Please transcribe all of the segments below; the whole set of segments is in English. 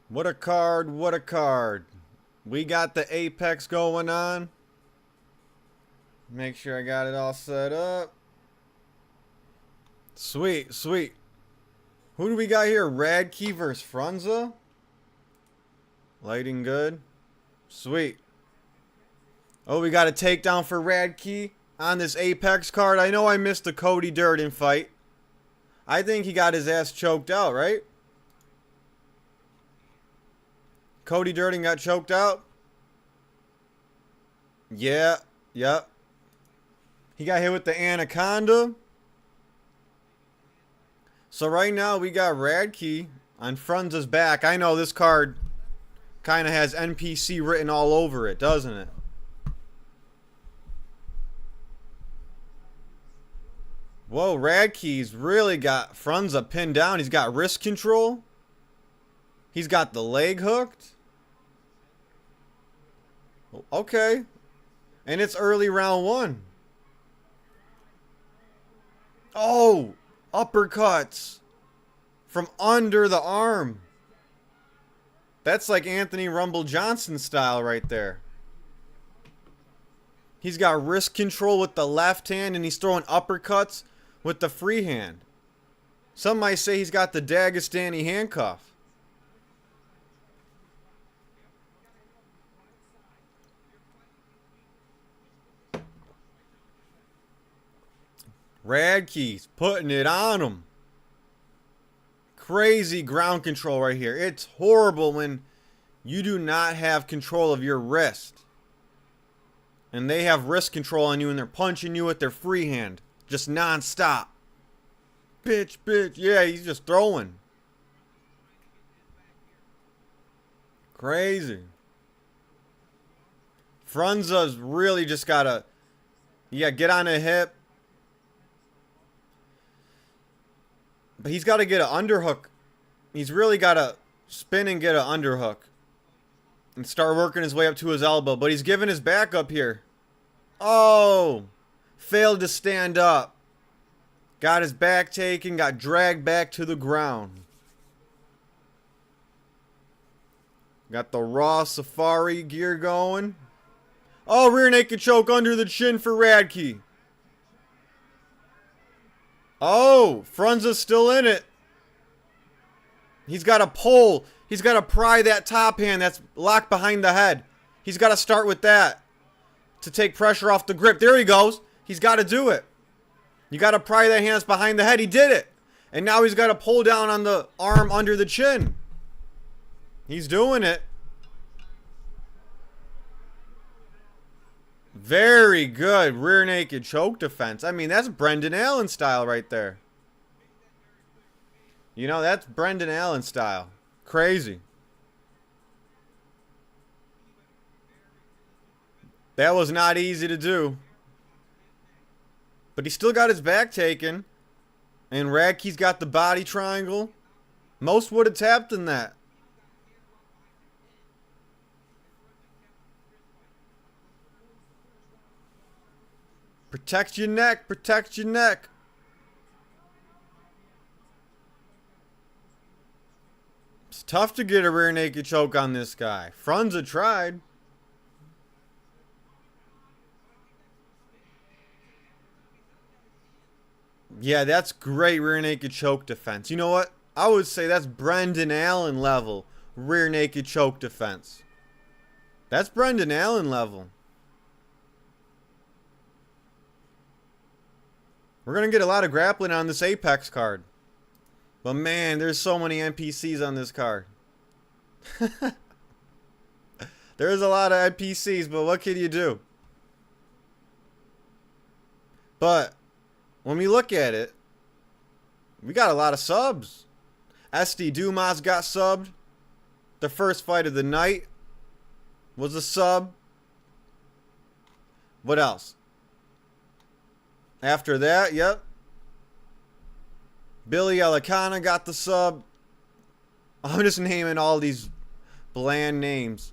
What a card, what a card. We got the Apex going on. Make sure I got it all set up. Sweet, sweet. Who do we got here? Radkey versus Frunza. Lighting good. Sweet. Oh, we got a takedown for Radkey on this Apex card. I know I missed the Cody Durden fight. I think he got his ass choked out, right? Cody Durden got choked out? Yeah, yep. He got hit with the Anaconda. So right now we got Radkey on Frunza's back. I know this card kind of has NPC written all over it, doesn't it? Whoa, Radkey's really got Frunza pinned down. He's got wrist control. He's got the leg hooked. Okay. And it's early round one. Oh, uppercuts from under the arm. That's like Anthony Rumble Johnson style right there. He's got wrist control with the left hand and he's throwing uppercuts with the free hand. Some might say he's got the Dagestani handcuff. Radkey's putting it on him. Crazy ground control right here. It's horrible when you do not have control of your wrist. And they have wrist control on you and they're punching you with their free hand. Just non-stop. Bitch, bitch. Yeah, he's just throwing. Crazy. Frunza's really just gotta, get on a hip. But he's got to get an underhook. He's really got to spin and get an underhook. And start working his way up to his elbow. But he's giving his back up here. Oh! Failed to stand up. Got his back taken. Got dragged back to the ground. Got the raw safari gear going. Oh, rear naked choke under the chin for Radkey. Oh, Frunza's still in it. He's got to pull. He's got to pry that top hand that's locked behind the head. He's got to start with that to take pressure off the grip. There he goes. He's got to do it. You got to pry that hand that's behind the head. He did it. And now he's got to pull down on the arm under the chin. He's doing it. Very good rear naked choke defense. I mean, that's Brendan Allen style right there. You know, that's Brendan Allen style. Crazy. That was not easy to do. But he still got his back taken. And Radkey's got the body triangle. Most would have tapped in that. Protect your neck. Protect your neck. It's tough to get a rear naked choke on this guy. Frunza tried. Yeah, that's great rear naked choke defense. You know what? I would say that's Brendan Allen level rear naked choke defense. That's Brendan Allen level. We're going to get a lot of grappling on this Apex card. But man, there's so many NPCs on this card. There's a lot of NPCs, but what can you do? But when we look at it, we got a lot of subs. SD Dumas got subbed. The first fight of the night was a sub. What else? After that, yep. Billy Alicana got the sub. I'm just naming all these bland names.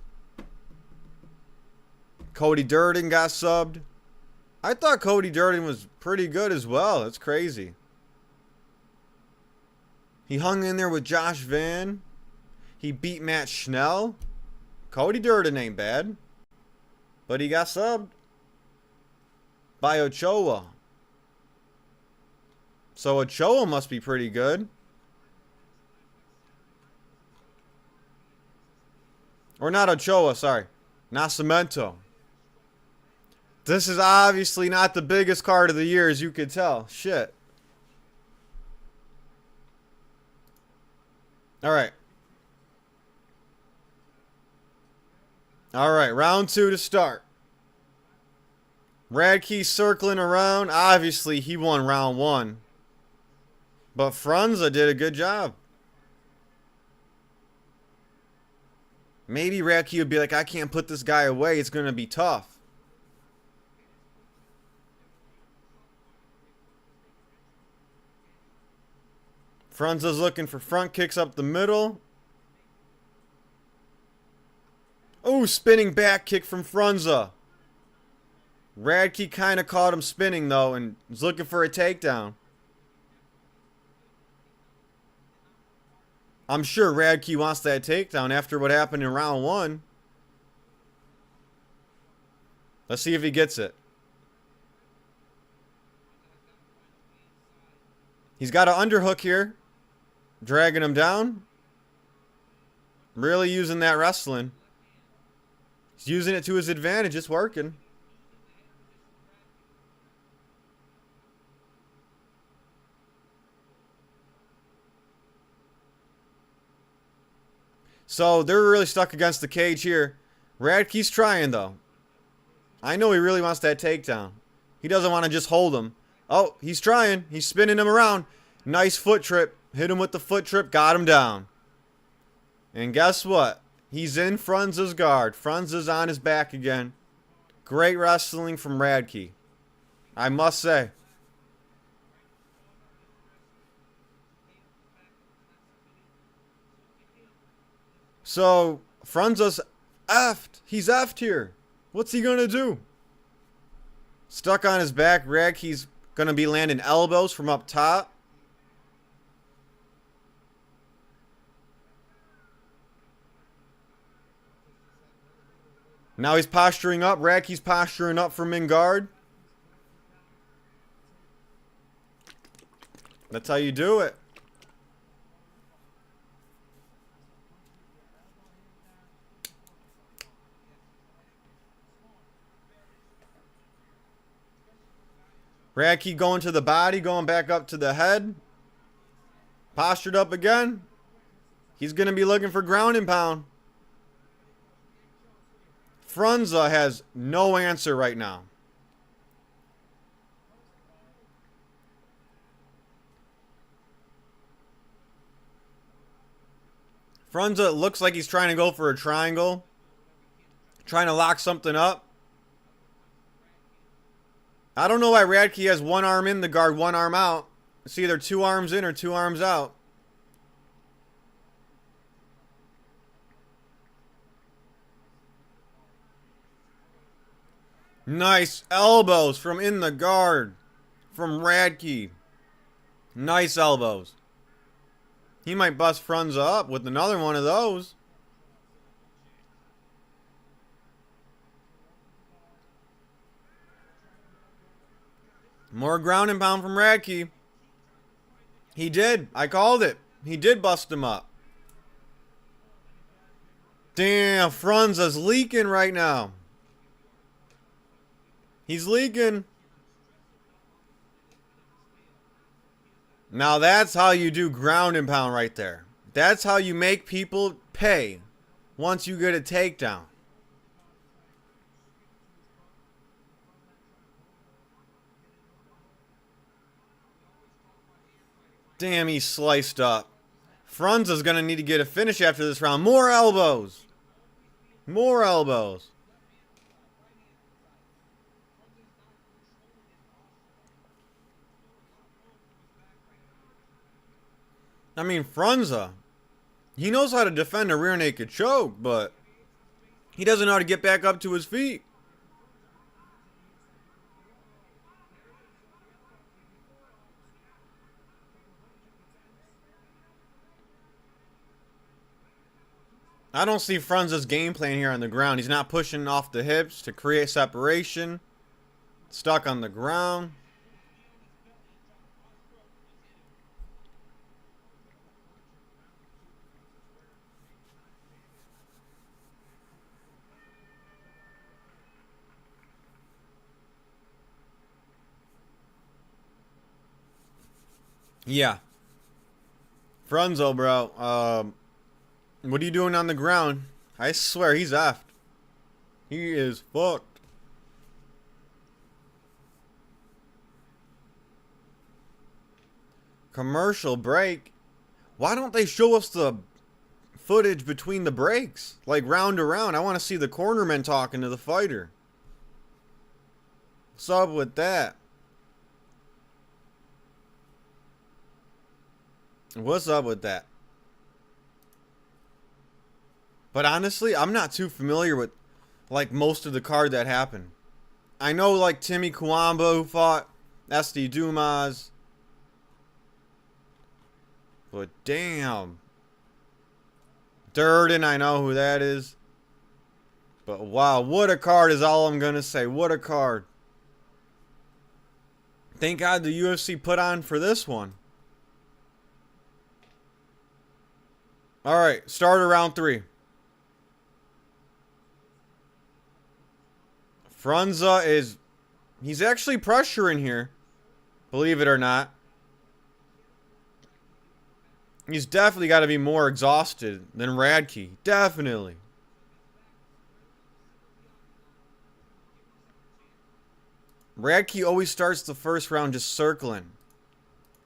Cody Durden got subbed. I thought Cody Durden was pretty good as well. That's crazy. He hung in there with Josh Van. He beat Matt Schnell. Cody Durden ain't bad. But he got subbed by Ochoa. So Ochoa must be pretty good. Or not Ochoa, sorry. Nascimento. This is obviously not the biggest card of the year, as you could tell. Shit. Alright. Alright, round 2 to start. Radke circling around. Obviously, he won round 1. But Frunza did a good job. Maybe Radke would be like, I can't put this guy away. It's going to be tough. Frunza's looking for front kicks up the middle. Oh, spinning back kick from Frunza. Radke kind of caught him spinning, though, and was looking for a takedown. I'm sure Radke wants that takedown after what happened in round 1. Let's see if he gets it. He's got an underhook here. Dragging him down. Really using that wrestling. He's using it to his advantage. It's working. So they're really stuck against the cage here. Radke's trying, though. I know he really wants that takedown. He doesn't want to just hold him. Oh, he's trying. He's spinning him around. Nice foot trip. Hit him with the foot trip. Got him down. And guess what? He's in Frunza's guard. Frunza's on his back again. Great wrestling from Radke, I must say. So, Frunza's effed. He's effed here. What's he going to do? Stuck on his back. Radke's going to be landing elbows from up top. Now he's posturing up. Radke's posturing up from in guard. That's how you do it. Radke going to the body, going back up to the head. Postured up again. He's going to be looking for ground and pound. Frunza has no answer right now. Frunza looks like he's trying to go for a triangle. Trying to lock something up. I don't know why Radke has one arm in the guard, one arm out. It's either 2 arms in or 2 arms out. Nice elbows from in the guard from Radke. Nice elbows. He might bust Frunza up with another one of those. More ground and pound from Radke. He did. I called it. He did bust him up. Damn, Frunza's leaking right now. He's leaking. Now that's how you do ground and pound right there. That's how you make people pay once you get a takedown. Damn, he's sliced up. Frunza's going to need to get a finish after this round. More elbows. More elbows. I mean, Frunza, he knows how to defend a rear naked choke, but he doesn't know how to get back up to his feet. I don't see Frunza's game plan here on the ground. He's not pushing off the hips to create separation. Stuck on the ground. Yeah. Frunzo, bro. What are you doing on the ground? I swear he's effed. He is fucked. Commercial break? Why don't they show us the footage between the breaks? Like round to round. I want to see the cornerman talking to the fighter. What's up with that? What's up with that? But honestly, I'm not too familiar with like most of the card that happened. I know like Timmy Kuamba who fought SD Dumas. But damn. Durden, I know who that is. But wow, what a card is all I'm going to say. What a card. Thank God the UFC put on for this one. Alright, start of round 3. Frunza is... He's actually pressuring here. Believe it or not. He's definitely got to be more exhausted than Radke. Definitely. Radke always starts the first round just circling.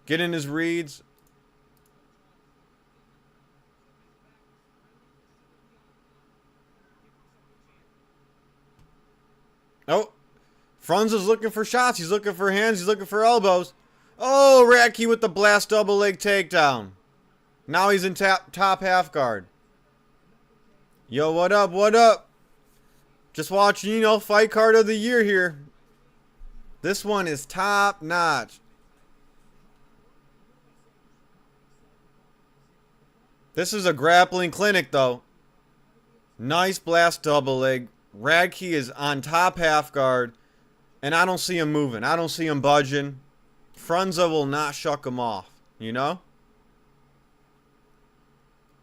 Getting his reads. Oh. Frunza's looking for shots. He's looking for hands. He's looking for elbows. Oh, Radke with the blast double leg takedown. Now he's in top half guard. Yo, what up? What up? Just watching, you know, fight card of the year here. This one is top notch. This is a grappling clinic, though. Nice blast double leg. Radke is on top half guard. And I don't see him moving. I don't see him budging. Frunza will not shuck him off. You know?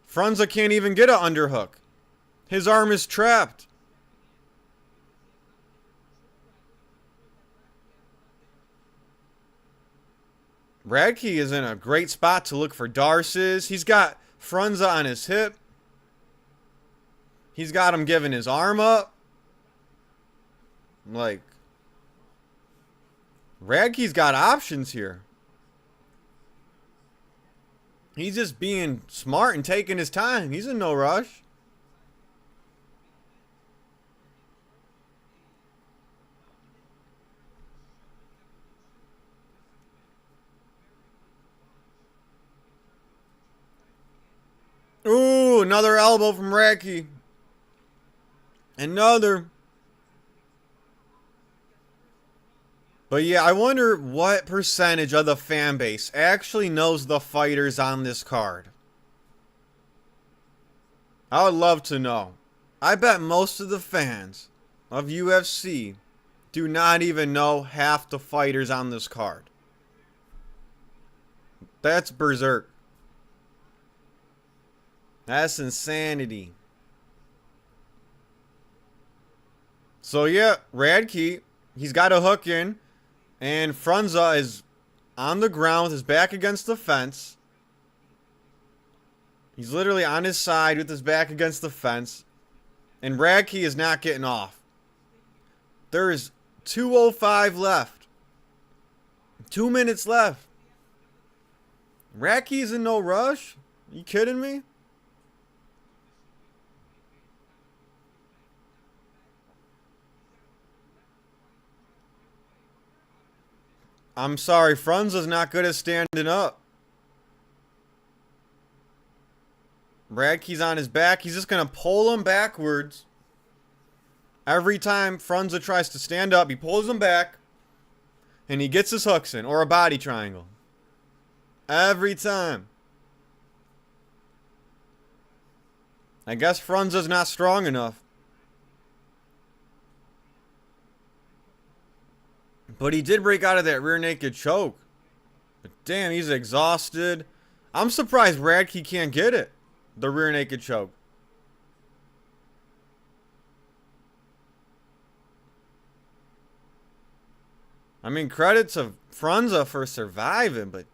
Frunza can't even get an underhook. His arm is trapped. Radke is in a great spot to look for Darces. He's got Frunza on his hip. He's got him giving his arm up. Like, Radke's got options here. He's just being smart and taking his time. He's in no rush. Ooh, another elbow from Radke. Another. But yeah, I wonder what percentage of the fan base actually knows the fighters on this card. I would love to know. I bet most of the fans of UFC do not even know half the fighters on this card. That's berserk. That's insanity. So yeah, Radke, he's got a hook in. And Frunza is on the ground with his back against the fence. He's literally on his side with his back against the fence. And Radke is not getting off. There is 2:05 left. 2 minutes left. Radke's in no rush? Are you kidding me? I'm sorry, Frunza's not good at standing up. Radke's on his back. He's just going to pull him backwards. Every time Frunza tries to stand up, he pulls him back. And he gets his hooks in, or a body triangle. Every time. I guess Frunza's not strong enough. But he did break out of that rear naked choke. But damn, he's exhausted. I'm surprised Radke can't get it. The rear naked choke. I mean, credit to Frunza for surviving, but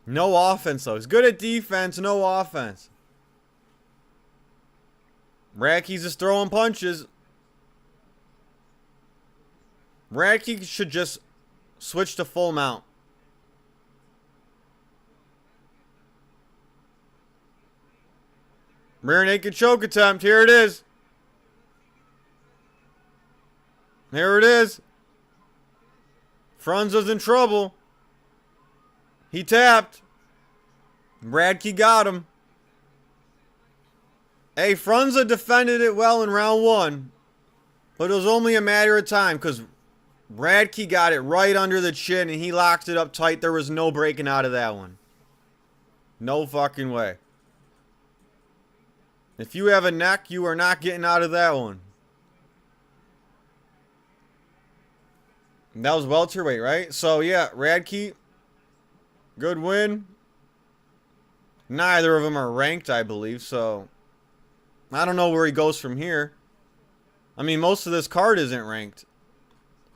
no offense, though. He's good at defense, no offense. Radke's just throwing punches. Radke should just switch to full mount. Rear naked choke attempt. Here it is. Here it is. Frunza's in trouble. He tapped. Radke got him. Hey, Frunza defended it well in round 1. But it was only a matter of time because Radke got it right under the chin and he locked it up tight. There was no breaking out of that one. No fucking way. If you have a neck, you are not getting out of that one. And that was welterweight, right? So, yeah, Radke, good win. Neither of them are ranked, I believe, so I don't know where he goes from here. I mean, most of this card isn't ranked.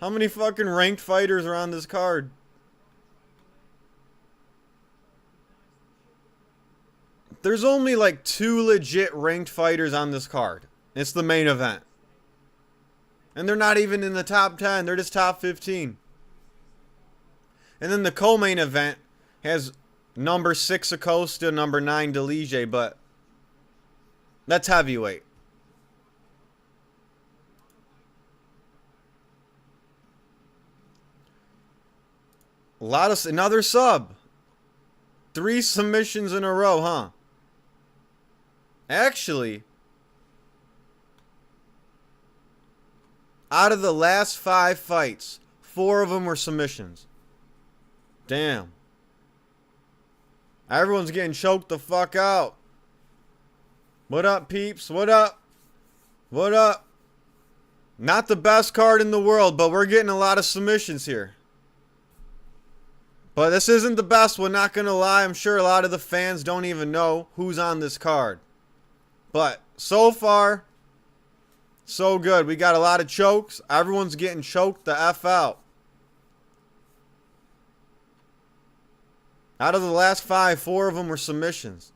How many fucking ranked fighters are on this card? There's only like 2 legit ranked fighters on this card. It's the main event. And they're not even in the top 10. They're just top 15. And then the co-main event has number 6 Acosta, number 9 Delige, but that's heavyweight. Another sub. 3 submissions in a row, huh? Actually, out of the last 5 fights, 4 of them were submissions. Damn. Everyone's getting choked the fuck out. What up, peeps? What up? What up? Not the best card in the world, but we're getting a lot of submissions here. But this isn't the best one, not gonna lie. I'm sure a lot of the fans don't even know who's on this card. But so far, so good. We got a lot of chokes. Everyone's getting choked the F out. Out of the last 5, 4 of them were submissions.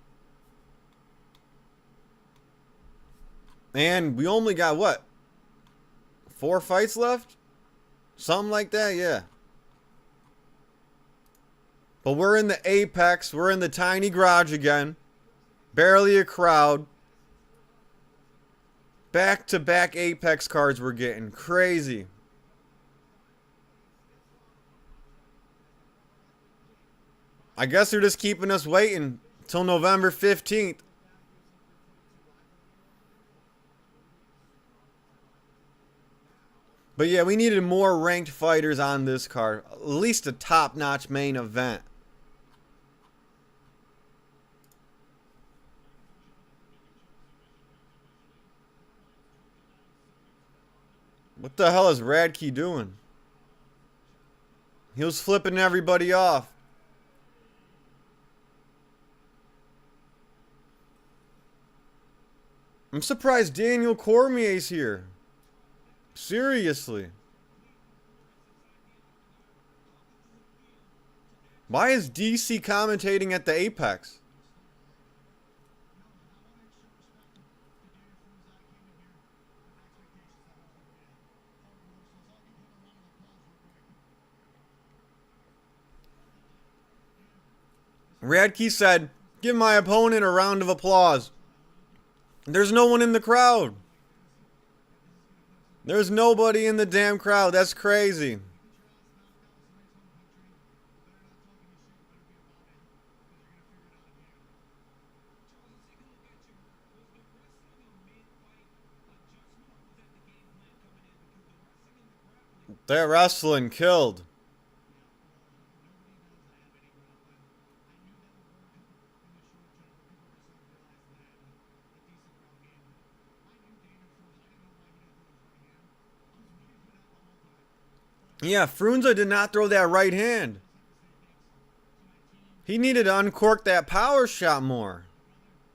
And we only got, what, 4 fights left? Something like that, yeah. But we're in the Apex. We're in the tiny garage again. Barely a crowd. Back-to-back Apex cards we're getting. Crazy. I guess they're just keeping us waiting till November 15th. But yeah, we needed more ranked fighters on this card. At least a top-notch main event. What the hell is Radke doing? He was flipping everybody off. I'm surprised Daniel Cormier's here. Seriously. Why is DC commentating at the Apex? Radke said, "Give my opponent a round of applause." There's no one in the crowd. There's nobody in the damn crowd. That's crazy. That wrestling killed. Yeah, Frunze did not throw that right hand. He needed to uncork that power shot more.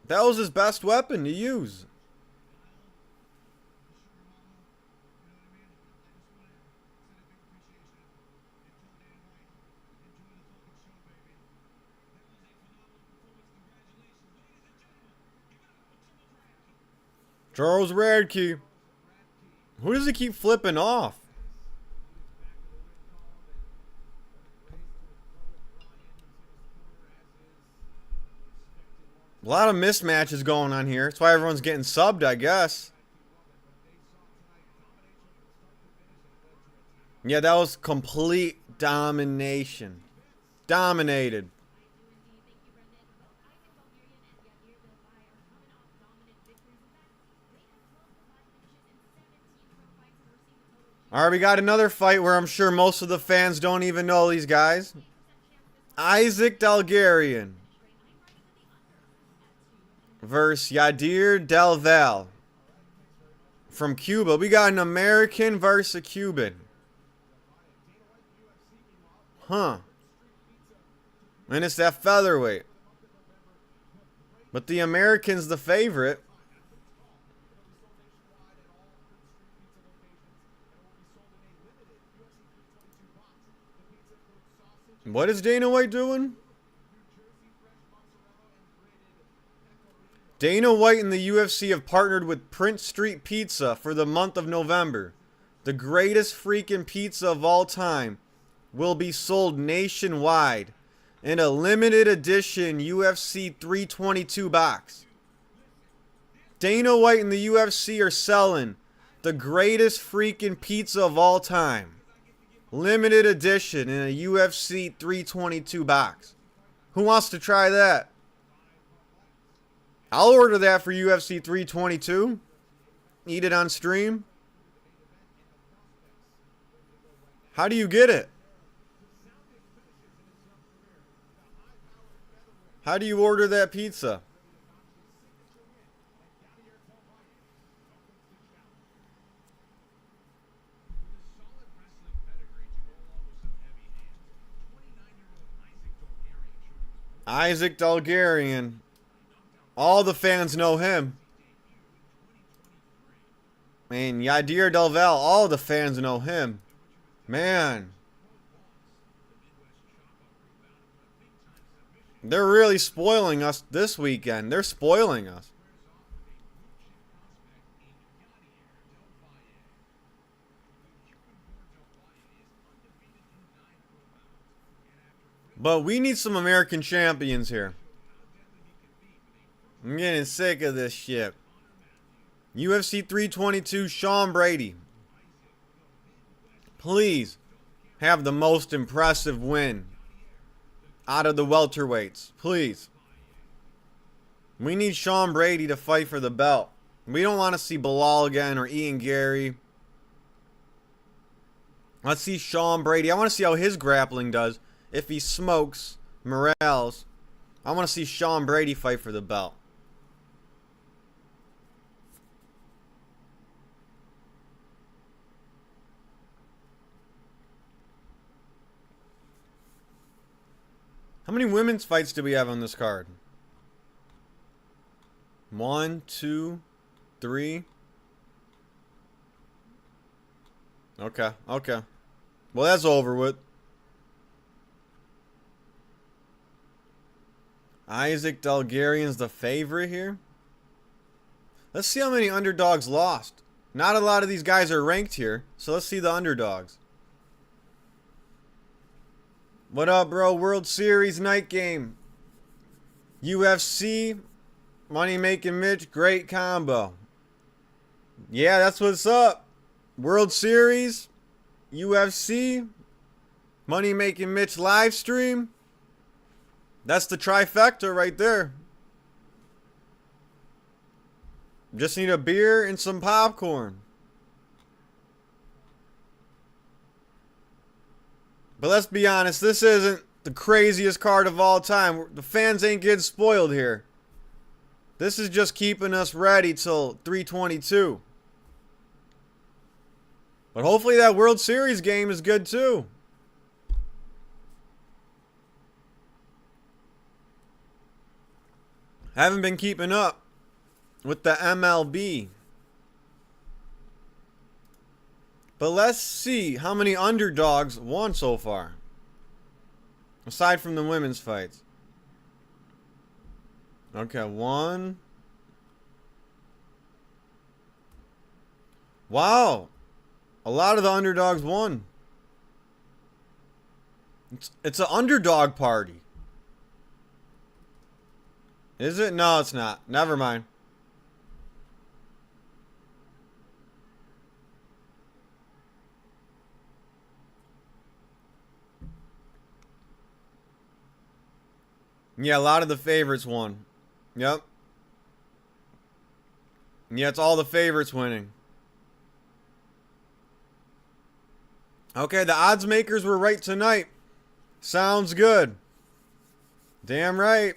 That was his best weapon to use. Charles Radke. Who does he keep flipping off? A lot of mismatches going on here. That's why everyone's getting subbed, I guess. Yeah, that was complete domination. Dominated. Alright, we got another fight where I'm sure most of the fans don't even know these guys. Isaac Dalgarian versus Yadir Del Val from Cuba. We got an American versus a Cuban. Huh. And it's that featherweight. But the American's the favorite. What is Dana White doing? Dana White and the UFC have partnered with Prince Street Pizza for the month of November. The greatest freaking pizza of all time will be sold nationwide in a limited edition UFC 322 box. Dana White and the UFC are selling the greatest freaking pizza of all time. Limited edition in a UFC 322 box. Who wants to try that? I'll order that for UFC 322. Eat it on stream. How do you get it? How do you order that pizza? Isaac Dalgarian. All the fans know him. Man, Yadir Del Val, all the fans know him. Man. They're really spoiling us this weekend. They're spoiling us. But we need some American champions here. I'm getting sick of this shit. UFC 322, Sean Brady. Please have the most impressive win out of the welterweights. Please. We need Sean Brady to fight for the belt. We don't want to see Bilal again or Ian Gary. Let's see Sean Brady. I want to see how his grappling does. If he smokes Morales, I want to see Sean Brady fight for the belt. How many women's fights do we have on this card? 1, 2, 3. Okay. Well, that's over with. Isaac Dalgarian's the favorite here. Let's see how many underdogs lost. Not a lot of these guys are ranked here, so let's see the underdogs. What up, bro? World Series night game. UFC, Money Making Mitch, great combo. Yeah, that's what's up. World Series, UFC, Money Making Mitch live stream. That's the trifecta right there. Just need a beer and some popcorn. But let's be honest, this isn't the craziest card of all time. The fans ain't getting spoiled here. This is just keeping us ready till 322. But hopefully that World Series game is good too. Haven't been keeping up with the MLB. But let's see how many underdogs won so far. Aside from the women's fights. Okay, one. Wow. A lot of the underdogs won. It's an underdog party. Is it? No, it's not. Never mind. Yeah, a lot of the favorites won. Yep. Yeah, it's all the favorites winning. Okay, the odds makers were right tonight. Sounds good. Damn right.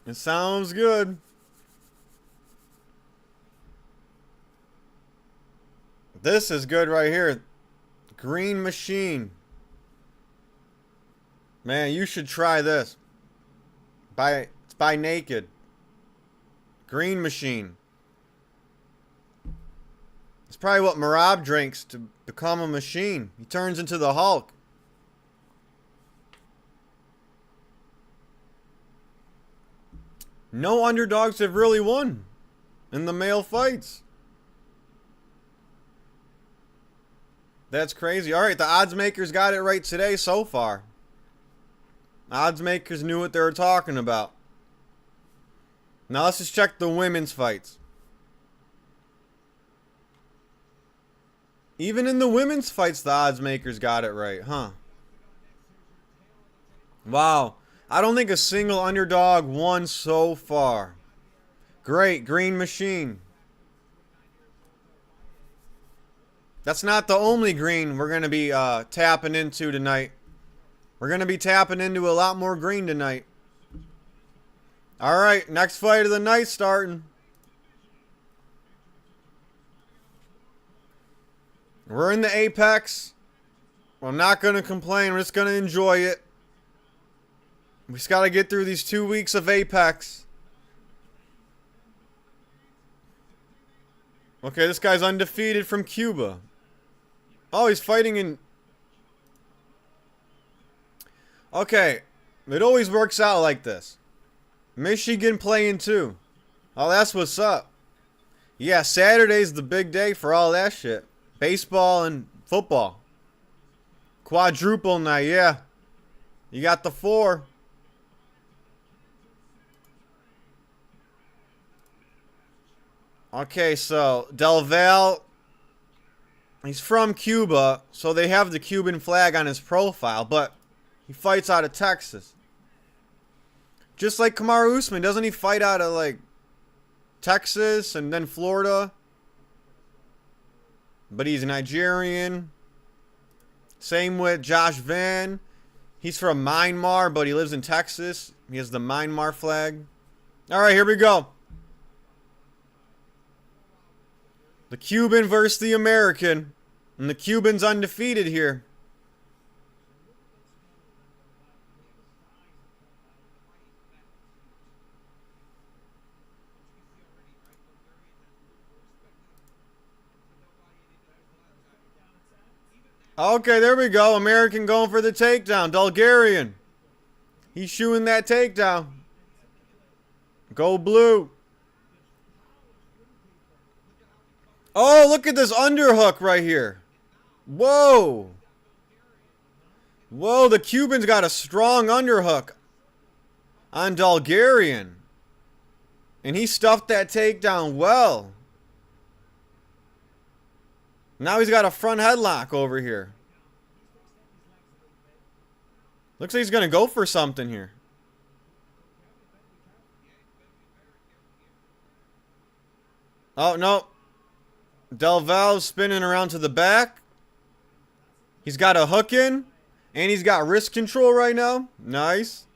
It sounds good. This is good right here. Green Machine. Man, you should try this. It's by Naked. Green Machine. It's probably what Marab drinks to become a machine. He turns into the Hulk. No underdogs have really won in the male fights. That's crazy. Alright, the odds makers got it right today so far. Odds makers knew what they were talking about. Now let's just check the women's fights. Even in the women's fights, the odds makers got it right, huh? Wow. I don't think a single underdog won so far. Great, Green Machine. That's not the only green we're going to be tapping into tonight. We're going to be tapping into a lot more green tonight. Alright, next fight of the night starting. We're in the Apex. I'm not going to complain. We're just going to enjoy it. We just got to get through these 2 weeks of Apex. Okay, this guy's undefeated from Cuba. Oh, he's fighting in... Okay, it always works out like this. Michigan playing too. Oh, that's what's up. Yeah, Saturday's the big day for all that shit. Baseball and football. Quadruple night, yeah. You got the 4. Okay, so Del Valle, he's from Cuba, so they have the Cuban flag on his profile, but he fights out of Texas. Just like Kamaru Usman, doesn't he fight out of like Texas and then Florida? But he's Nigerian. Same with Josh Van. He's from Myanmar, but he lives in Texas. He has the Myanmar flag. Alright, here we go. The Cuban versus the American. And the Cuban's undefeated here. Okay, there we go. American going for the takedown. Bulgarian. He's shooing that takedown. Go blue. Oh, look at this underhook right here. Whoa. Whoa, the Cuban's got a strong underhook on Bulgarian. And he stuffed that takedown well. Now he's got a front headlock over here. Looks like he's going to go for something here. Oh, no. Del Valle's spinning around to the back. He's got a hook in. And he's got wrist control right now. Nice.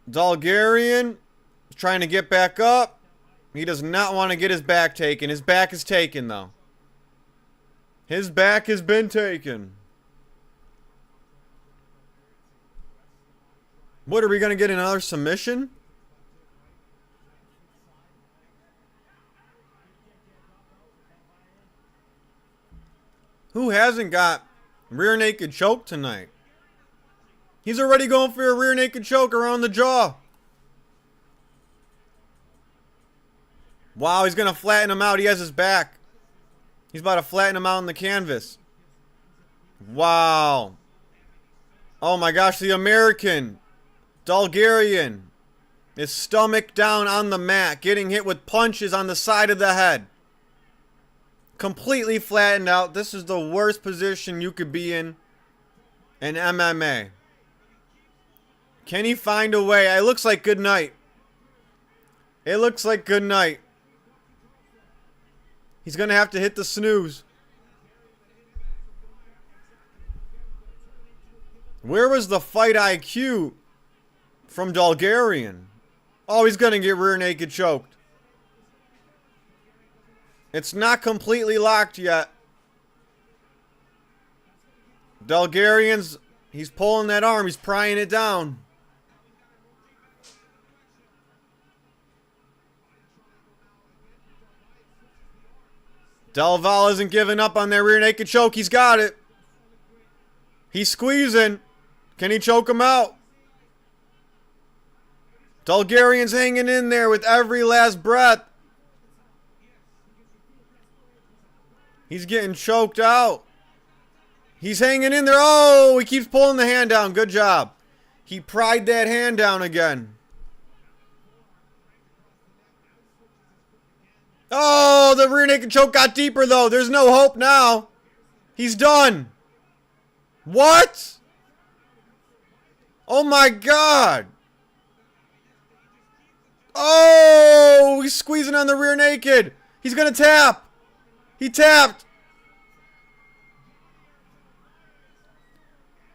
Bulgarian trying to get back up. He does not want to get his back taken. His back is taken, though. His back has been taken. What, are we going to get another submission? Who hasn't got rear naked choke tonight? He's already going for a rear naked choke around the jaw. Wow, he's going to flatten him out. He has his back. He's about to flatten him out on the canvas. Wow. Oh my gosh, the American Bulgarian is stomach down on the mat, getting hit with punches on the side of the head. Completely flattened out. This is the worst position you could be in MMA. Can he find a way? It looks like good night. It looks like good night. He's going to have to hit the snooze. Where was the fight IQ from Bulgarian? Oh, he's going to get rear naked choked. It's not completely locked yet. Bulgarian's, he's pulling that arm. He's prying it down. Del Valle isn't giving up on that rear naked choke. He's got it. He's squeezing. Can he choke him out? Bulgarian's hanging in there with every last breath. He's getting choked out. He's hanging in there. Oh, he keeps pulling the hand down. Good job. He pried that hand down again. Oh, the rear naked choke got deeper, though. There's no hope now. He's done. What? Oh, my God. Oh, he's squeezing on the rear naked. He's going to tap. He tapped.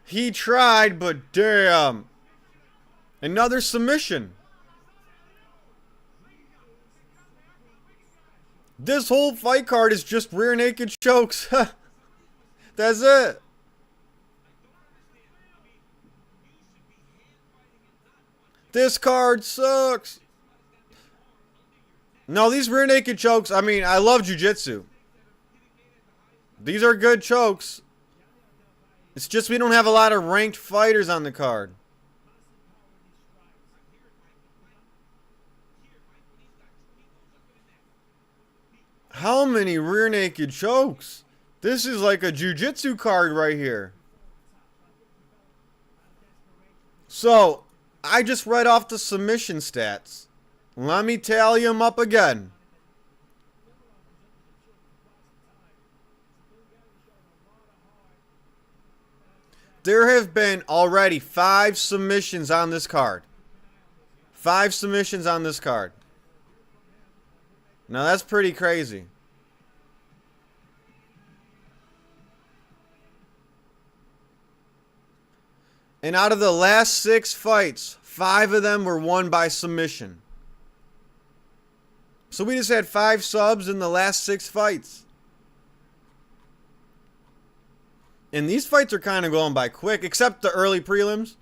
He tried, but damn. Another submission. This whole fight card is just rear naked chokes. That's it. This card sucks. No, these rear naked chokes, I mean, I love jiu-jitsu. These are good chokes. It's just we don't have a lot of ranked fighters on the card. How many rear naked chokes? This is like a jiu-jitsu card right here. So, I just read off the submission stats. Let me tally them up again. There have been already 5 submissions on this card. 5 submissions on this card. Now that's pretty crazy. And out of the last 6 fights, 5 of them were won by submission. So we just had 5 subs in the last 6 fights. And these fights are kind of going by quick, except the early prelims.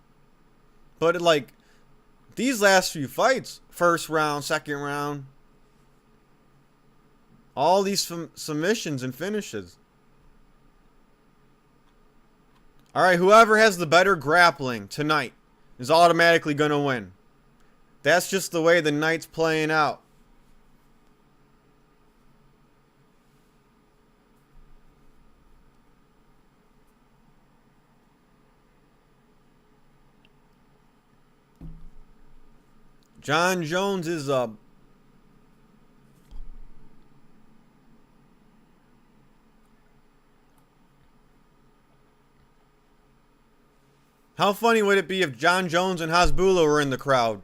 But like, these last few fights, first round, second round, all these submissions and finishes. Alright, whoever has the better grappling tonight is automatically going to win. That's just the way the night's playing out. John Jones is up. How funny would it be if John Jones and Hasbulla were in the crowd?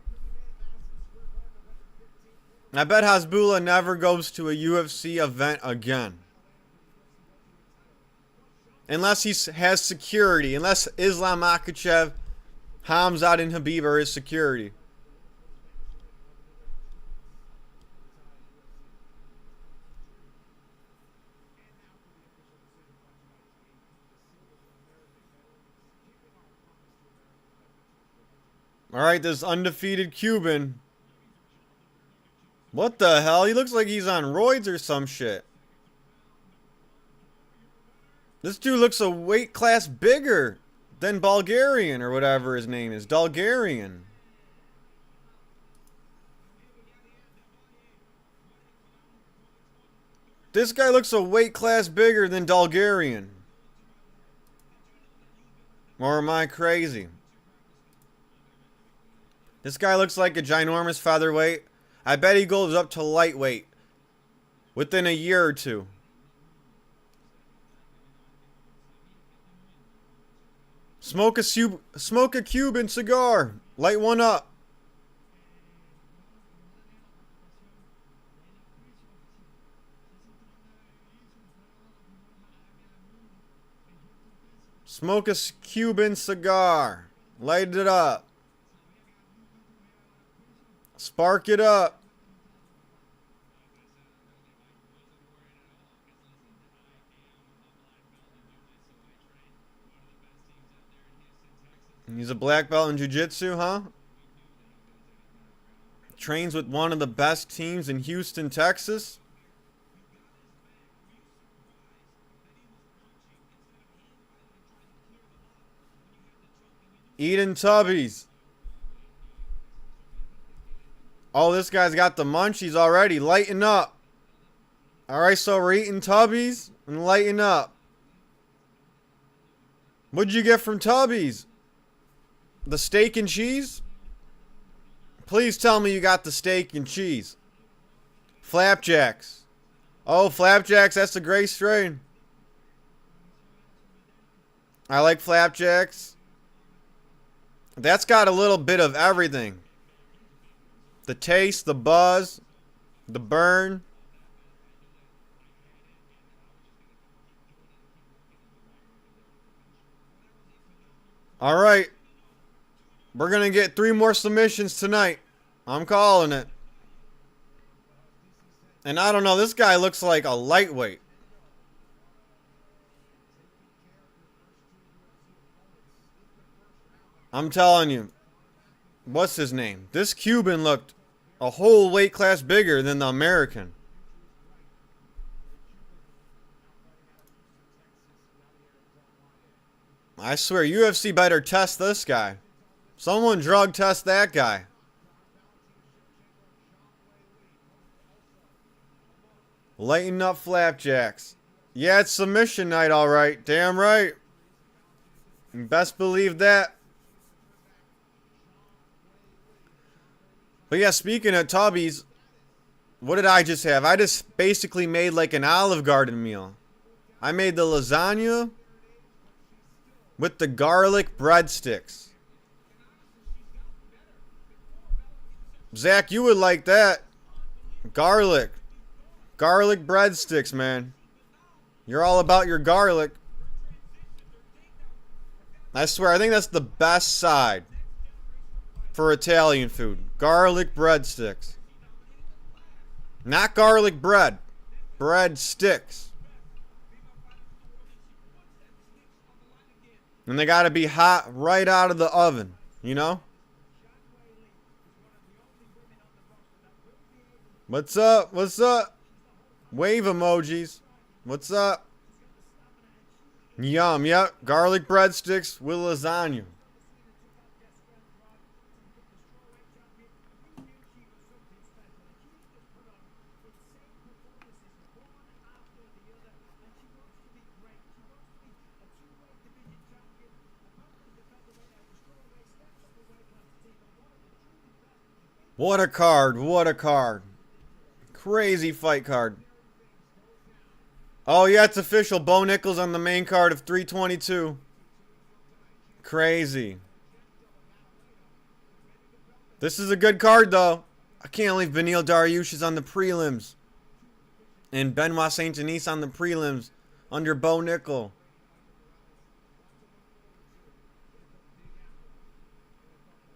I bet Hasbulla never goes to a UFC event again. Unless he has security. Unless Islam Makhachev, Hamzat, and Habib are his security. Alright, this undefeated Cuban. What the hell? He looks like he's on roids or some shit. This dude looks a weight class bigger than Bulgarian or whatever his name is. Bulgarian. This guy looks a weight class bigger than Bulgarian. Or am I crazy? This guy looks like a ginormous featherweight. I bet he goes up to lightweight within a year or two. Smoke a Cuban cigar. Light one up. Smoke a Cuban cigar. Light it up. Spark it up. He's a black belt in jiu-jitsu, huh? Trains with one of the best teams in Houston, Texas. Eating tubbies. Oh, this guy's got the munchies already. Lighten up. Alright, so we're eating tubbies and lighten up. What'd you get from Tubbies? The steak and cheese? Please tell me you got the steak and cheese. Flapjacks. Oh, flapjacks, that's a great strain. I like flapjacks. That's got a little bit of everything. The taste, the buzz, the burn. All right. We're going to get 3 more submissions tonight. I'm calling it. And I don't know, this guy looks like a lightweight. I'm telling you. What's his name? This Cuban looked a whole weight class bigger than the American. I swear, UFC better test this guy. Someone drug test that guy. Lighten up flapjacks. Yeah, it's submission night, alright. Damn right. Best believe that. But yeah, speaking of Tubbies, what did I just have? I just basically made like an Olive Garden meal. I made the lasagna with the garlic breadsticks. Zach, you would like that. Garlic. Garlic breadsticks, man. You're all about your garlic. I swear, I think that's the best side for Italian food. Garlic breadsticks. Not garlic bread. Breadsticks. And they gotta be hot right out of the oven. You know? What's up? What's up? Wave emojis. What's up? Yum, yep. Garlic breadsticks with lasagna. What a card. What a card. Crazy fight card. Oh, yeah, it's official. Bo Nickal on the main card of 322. Crazy. This is a good card, though. I can't believe Beneil Dariush is on the prelims. And Benoit Saint Denis on the prelims under Bo Nickal.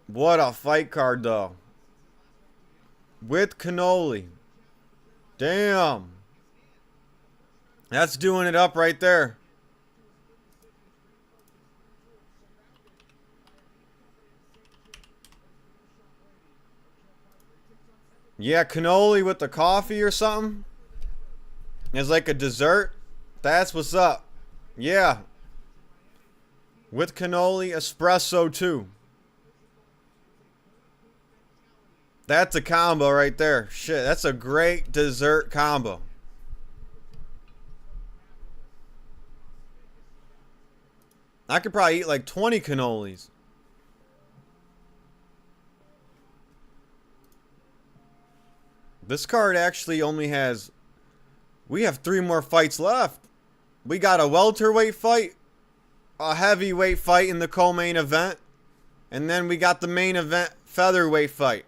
What a fight card, though. With cannoli. Damn. That's doing it up right there. Yeah, cannoli with the coffee or something. It's like a dessert. That's what's up. Yeah. With cannoli, espresso too. That's a combo right there. Shit, that's a great dessert combo. I could probably eat like 20 cannolis. This card actually only has... We have 3 more fights left. We got a welterweight fight, a heavyweight fight in the co-main event, and then we got the main event featherweight fight.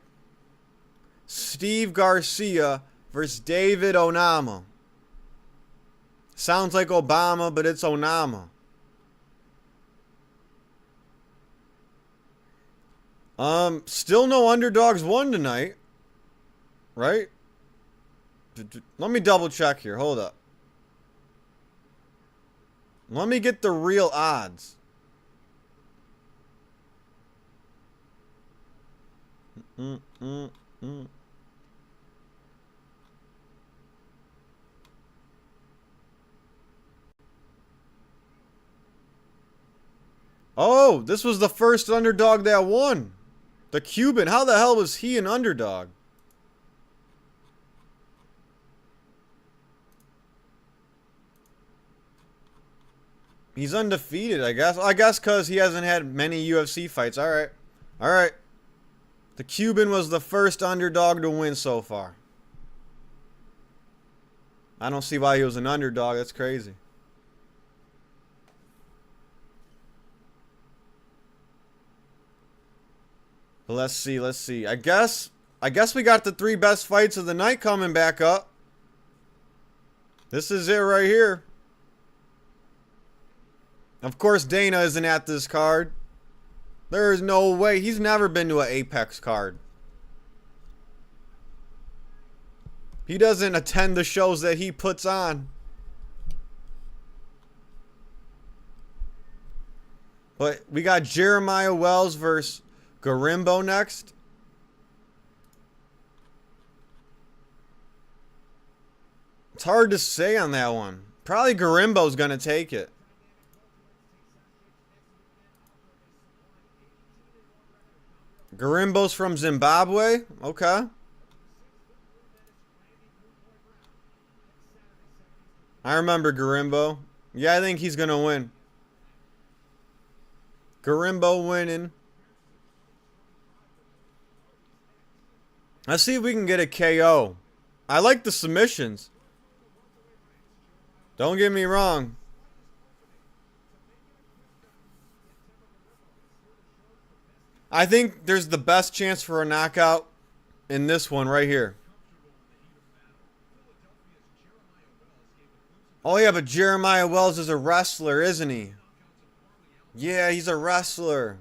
Steve Garcia versus David Onama. Sounds like Obama, but it's Onama. Still no underdogs won tonight. Right? Let me double check here. Hold up. Let me get the real odds. Oh, this was the first underdog that won. The Cuban. How the hell was he an underdog? He's undefeated, I guess. I guess because he hasn't had many UFC fights. All right. All right. The Cuban was the first underdog to win so far. I don't see why he was an underdog. That's crazy. But let's see. Let's see. I guess we got the 3 best fights of the night coming back up. This is it right here. Of course, Dana isn't at this card. There is no way. He's never been to an Apex card. He doesn't attend the shows that he puts on. But we got Jeremiah Wells versus Garimbo next. It's hard to say on that one. Probably Garimbo's going to take it. Garimbo's from Zimbabwe? Okay. I remember Garimbo. Yeah, I think he's going to win. Garimbo winning. Let's see if we can get a KO. I like the submissions. Don't get me wrong. I think there's the best chance for a knockout in this one right here. Oh yeah, but Jeremiah Wells is a wrestler, isn't he? Yeah, he's a wrestler.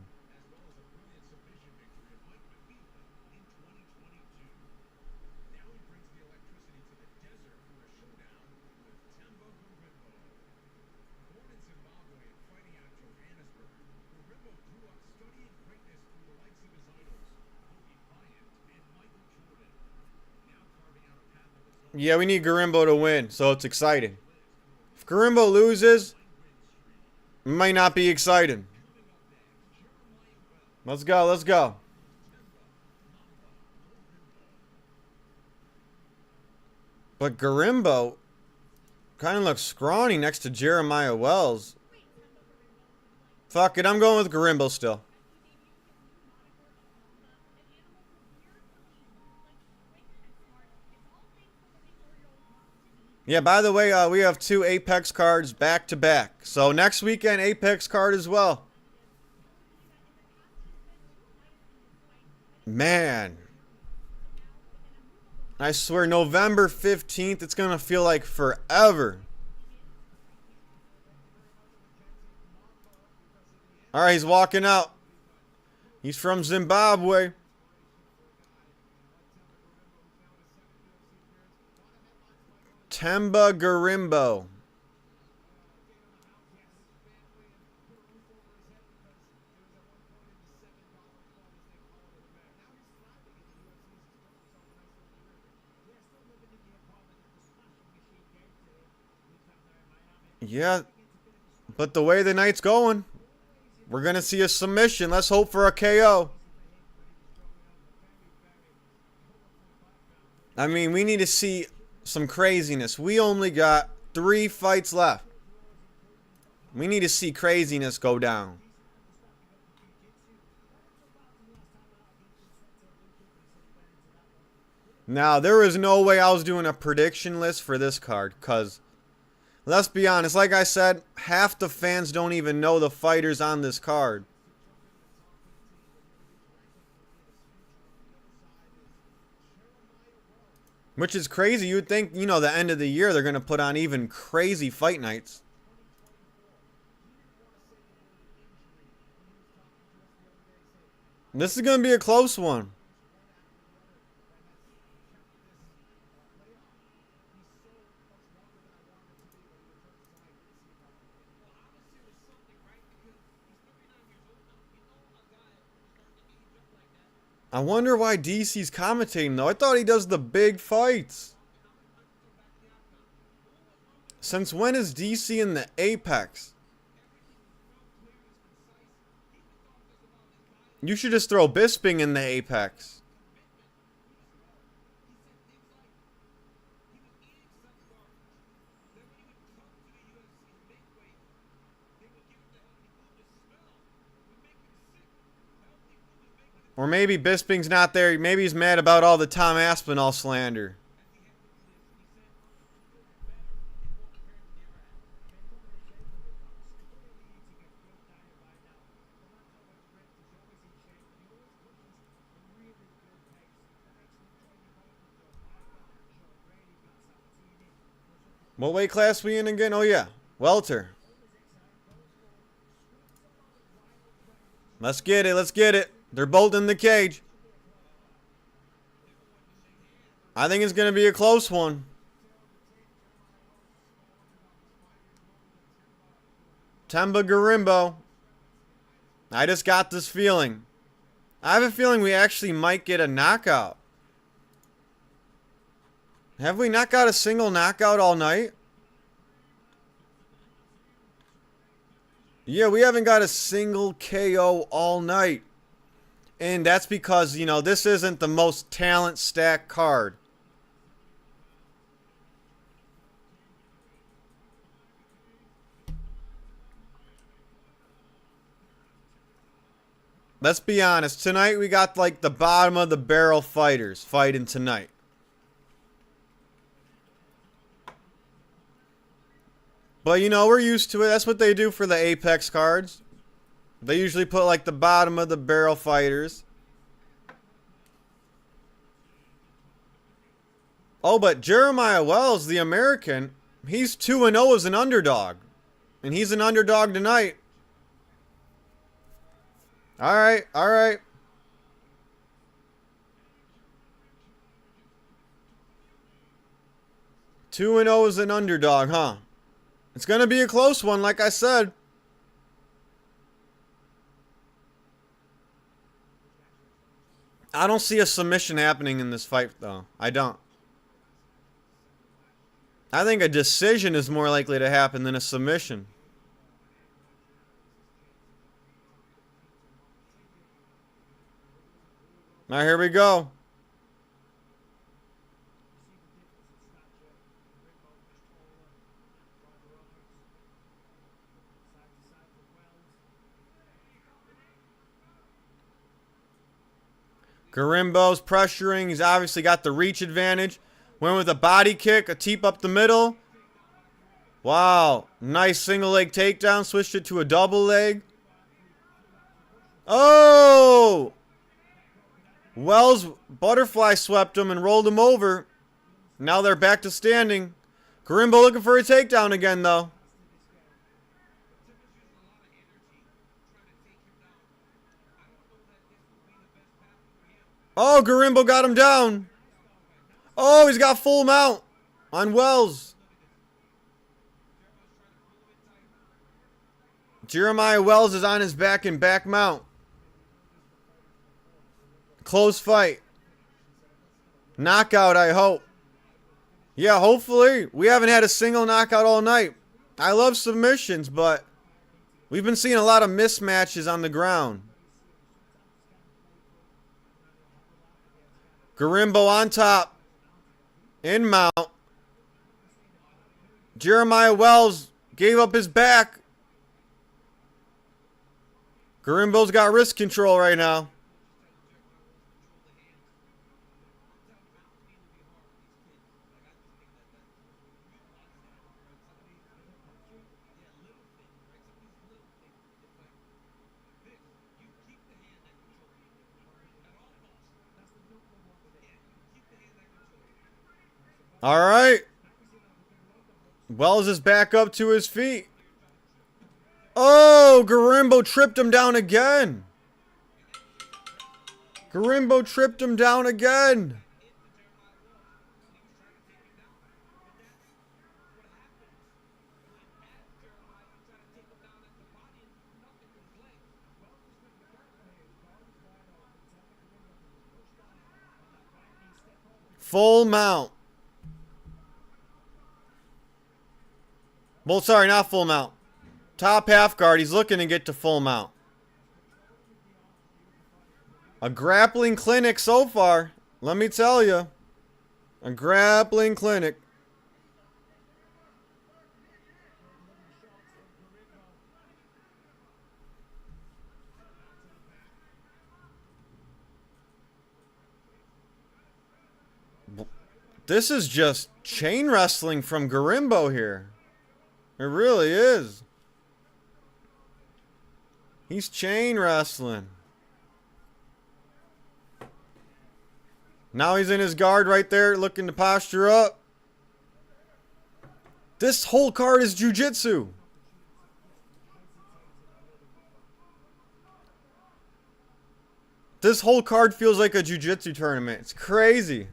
Yeah, we need Garimbo to win, so it's exciting. If Garimbo loses, it might not be exciting. Let's go, let's go. But Garimbo kind of looks scrawny next to Jeremiah Wells. Fuck it, I'm going with Garimbo still. Yeah, by the way, we have 2 Apex cards back to back. So next weekend, Apex card as well. Man. I swear, November 15th, it's going to feel like forever. Alright, he's walking out. He's from Zimbabwe. Temba Garimbo. Yeah, but the way the night's going, we're going to see a submission. Let's hope for a KO. I mean, we need to see some craziness. We only got 3 fights left. We need to see craziness go down. Now, there is no way I was doing a prediction list for this card, because, let's be honest, like I said, half the fans don't even know the fighters on this card. Which is crazy. You would think, you know, the end of the year they're going to put on even crazy fight nights. This is going to be a close one. I wonder why DC's commentating, though. I thought he does the big fights. Since when is DC in the Apex? You should just throw Bisping in the Apex. Or maybe Bisping's not there. Maybe he's mad about all the Tom Aspinall slander. What weight class we in again? Oh yeah, welter. Let's get it. Let's get it. They're both in the cage. I think it's going to be a close one. Temba Garimbo. I just got this feeling. I have a feeling we actually might get a knockout. Have we not got a single knockout all night? Yeah, we haven't got a single KO all night. And that's because, you know, this isn't the most talent stacked card. Let's be honest. Tonight we got like the bottom of the barrel fighters fighting tonight. But, you know, we're used to it. That's what they do for the Apex cards. They usually put like the bottom of the barrel fighters. Oh, but Jeremiah Wells, the American, he's 2-0 as an underdog. And he's an underdog tonight. Alright, alright. Two and 0 as an underdog, huh? It's going to be a close one, like I said. I don't see a submission happening in this fight, though. I don't. I think a decision is more likely to happen than a submission. All right, here we go. Garimbo's pressuring. He's obviously got the reach advantage. Went with a body kick, a teep up the middle. Wow. Nice single leg takedown. Switched it to a double leg. Oh! Wells butterfly swept him and rolled him over. Now they're back to standing. Garimbo looking for a takedown again, though. Oh, Garimbo got him down. Oh, he's got full mount on Wells. Jeremiah Wells is on his back and back mount. Close fight. Knockout, I hope. Yeah, hopefully. We haven't had a single knockout all night. I love submissions, but we've been seeing a lot of mismatches on the ground. Garimbo on top. In mount. Jeremiah Wells gave up his back. Garimbo's got wrist control right now. All right. Wells is back up to his feet. Oh, Garimbo tripped him down again. Garimbo tripped him down again. Full mount. Well, sorry, not full mount. Top half guard. He's looking to get to full mount. A grappling clinic so far. Let me tell you. A grappling clinic. This is just chain wrestling from Garimbo here. It really is. He's chain wrestling. Now he's in his guard right there, looking to posture up. This whole card is jiu-jitsu. This whole card feels like a jiu-jitsu tournament. It's crazy.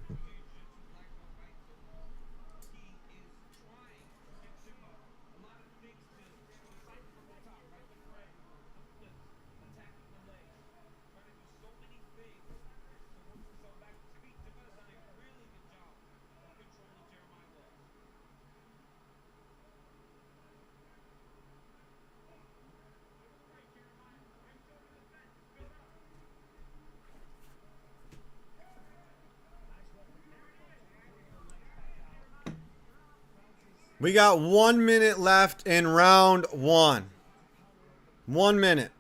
We got 1 minute left in round one. 1 minute.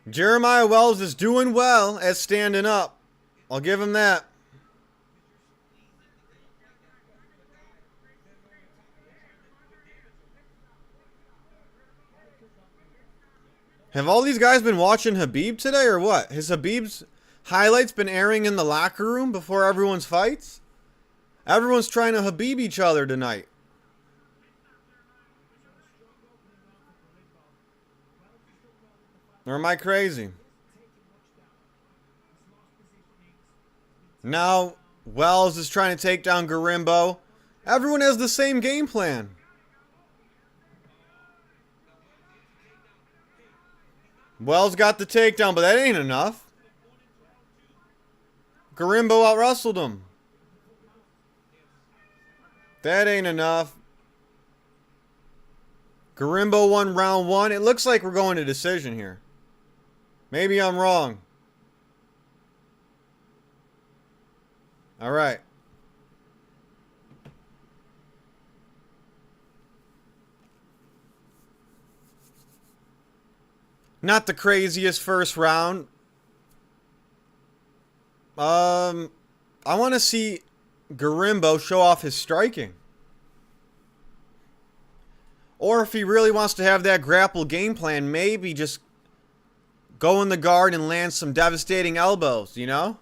Jeremiah Wells is doing well at standing up. I'll give him that. Have all these guys been watching Khabib today or what? Has Khabib's highlights been airing in the locker room before everyone's fights? Everyone's trying to Khabib each other tonight. Or am I crazy? Now Wells is trying to take down Garimbo. Everyone has the same game plan. Wells got the takedown, but that ain't enough. Garimbo out-wrestled him. That ain't enough. Garimbo won round one. It looks like we're going to decision here. Maybe I'm wrong. All right. Not the craziest first round. I want to see Garimbo show off his striking. Or if he really wants to have that grapple game plan, maybe just go in the guard and land some devastating elbows, you know?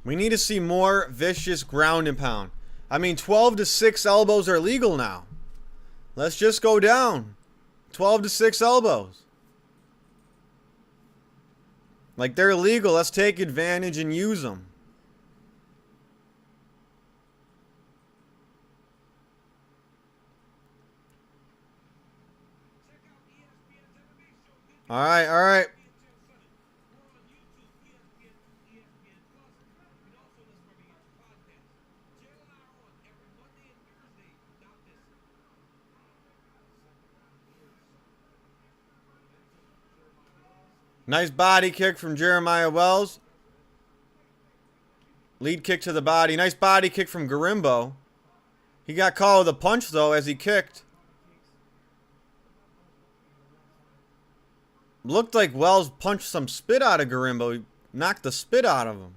We need to see more vicious ground and pound. I mean, 12-6 elbows are legal now. Let's just go down. 12-6 elbows. Like, they're illegal. Let's take advantage and use them. All right, all right. Nice body kick from Jeremiah Wells. Lead kick to the body. Nice body kick from Garimbo. He got caught with a punch, though, as he kicked. Looked like Wells punched some spit out of Garimbo. He knocked the spit out of him.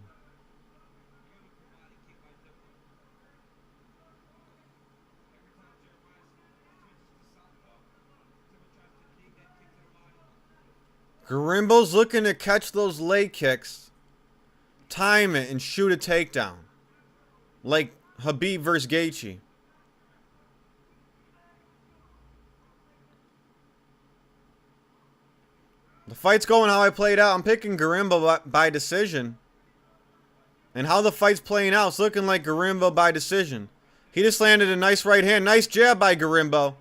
Garimbo's looking to catch those leg kicks, time it, and shoot a takedown. Like Habib versus Gaethje. The fight's going how I played out. I'm picking Garimbo by decision. And how the fight's playing out, it's looking like Garimbo by decision. He just landed a nice right hand. Nice jab by Garimbo.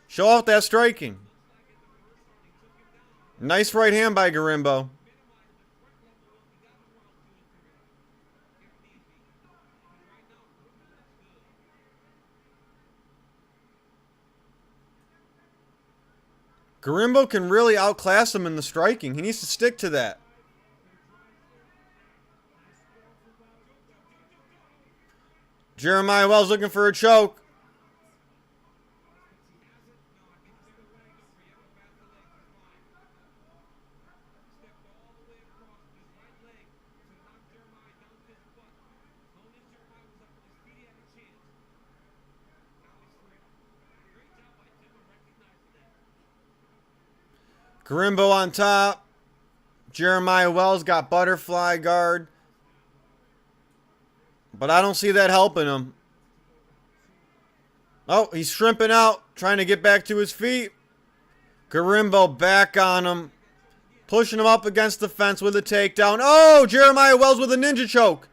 Show off that striking. Nice right hand by Garimbo. Garimbo can really outclass him in the striking. He needs to stick to that. Jeremiah Wells looking for a choke. Garimbo on top. Jeremiah Wells got butterfly guard. But I don't see that helping him. Oh, he's shrimping out. Trying to get back to his feet. Garimbo back on him. Pushing him up against the fence with a takedown. Oh, Jeremiah Wells with a ninja choke.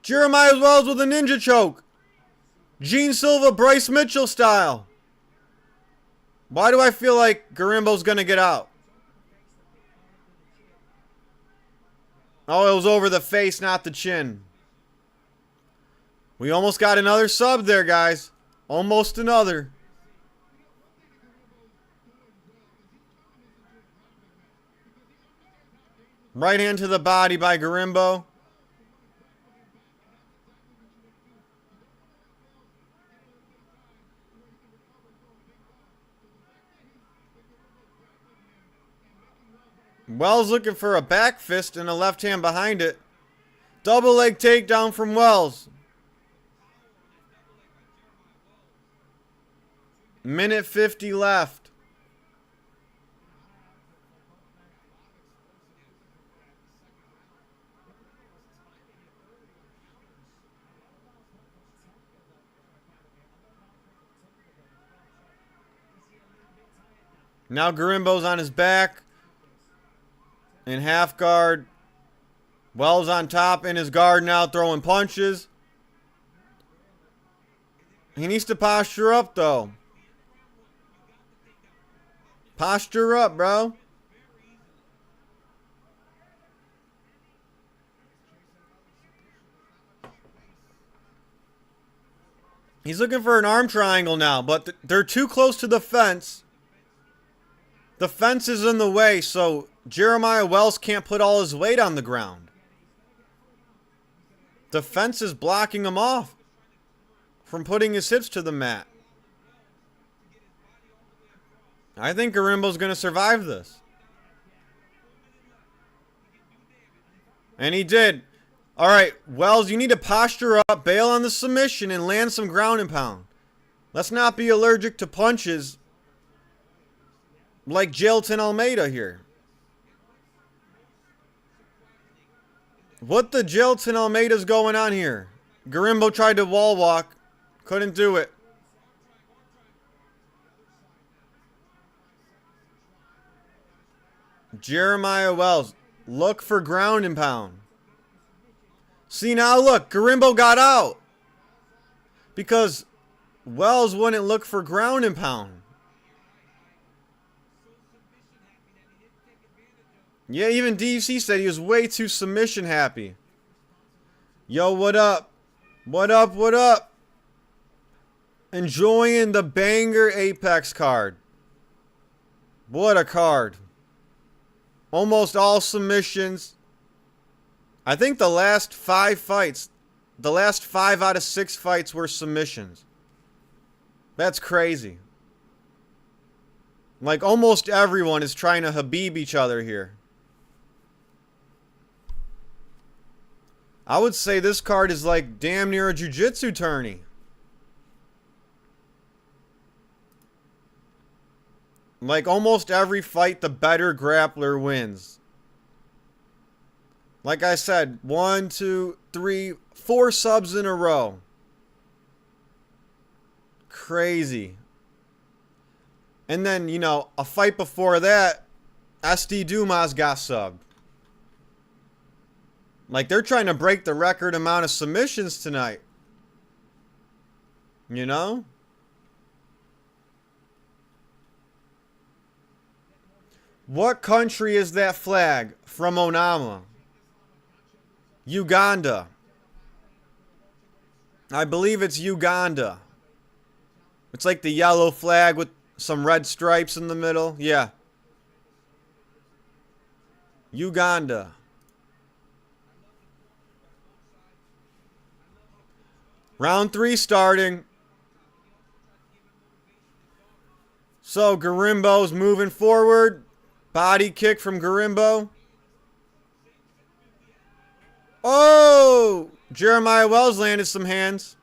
Jeremiah Wells with a ninja choke. Gene Silva, Bryce Mitchell style. Why do I feel like Garimbo's going to get out? Oh, it was over the face, not the chin. We almost got another sub there, guys. Almost another. Right hand to the body by Garimbo. Wells looking for a back fist and a left hand behind it. Double leg takedown from Wells. Minute 50 left. Now Garimbo's on his back. In half guard. Wells on top in his guard now, throwing punches. He needs to posture up, though. Posture up, bro. He's looking for an arm triangle now, but they're too close to the fence. The fence is in the way, so Jeremiah Wells can't put all his weight on the ground. The fence is blocking him off from putting his hips to the mat. I think Garimbo's going to survive this. And he did. All right, Wells, you need to posture up, bail on the submission, and land some ground and pound. Let's not be allergic to punches like Jailton Almeida here. What the Jailton Almeida's going on here? Garimbo tried to wall walk. Couldn't do it. Jeremiah Wells, look for ground and pound. See now, look, Garimbo got out. Because Wells wouldn't look for ground and pound. Yeah, even DC said he was way too submission happy. Yo, what up? What up, what up? Enjoying the banger Apex card. What a card. Almost all submissions. I think the last 5 fights, the last 5 out of 6 fights were submissions. That's crazy. Like almost everyone is trying to Habib each other here. I would say this card is like damn near a jiu-jitsu tourney. Like almost every fight, the better grappler wins. Like I said, 1, 2, 3, 4 subs in a row. Crazy. And then, you know, a fight before that, SD Dumas got subbed. Like, they're trying to break the record amount of submissions tonight. You know? What country is that flag from Onama? Uganda. I believe it's Uganda. It's like the yellow flag with some red stripes in the middle. Yeah. Uganda. Round 3 starting. So Garimbo's moving forward. Body kick from Garimbo. Oh! Jeremiah Wells landed some hands.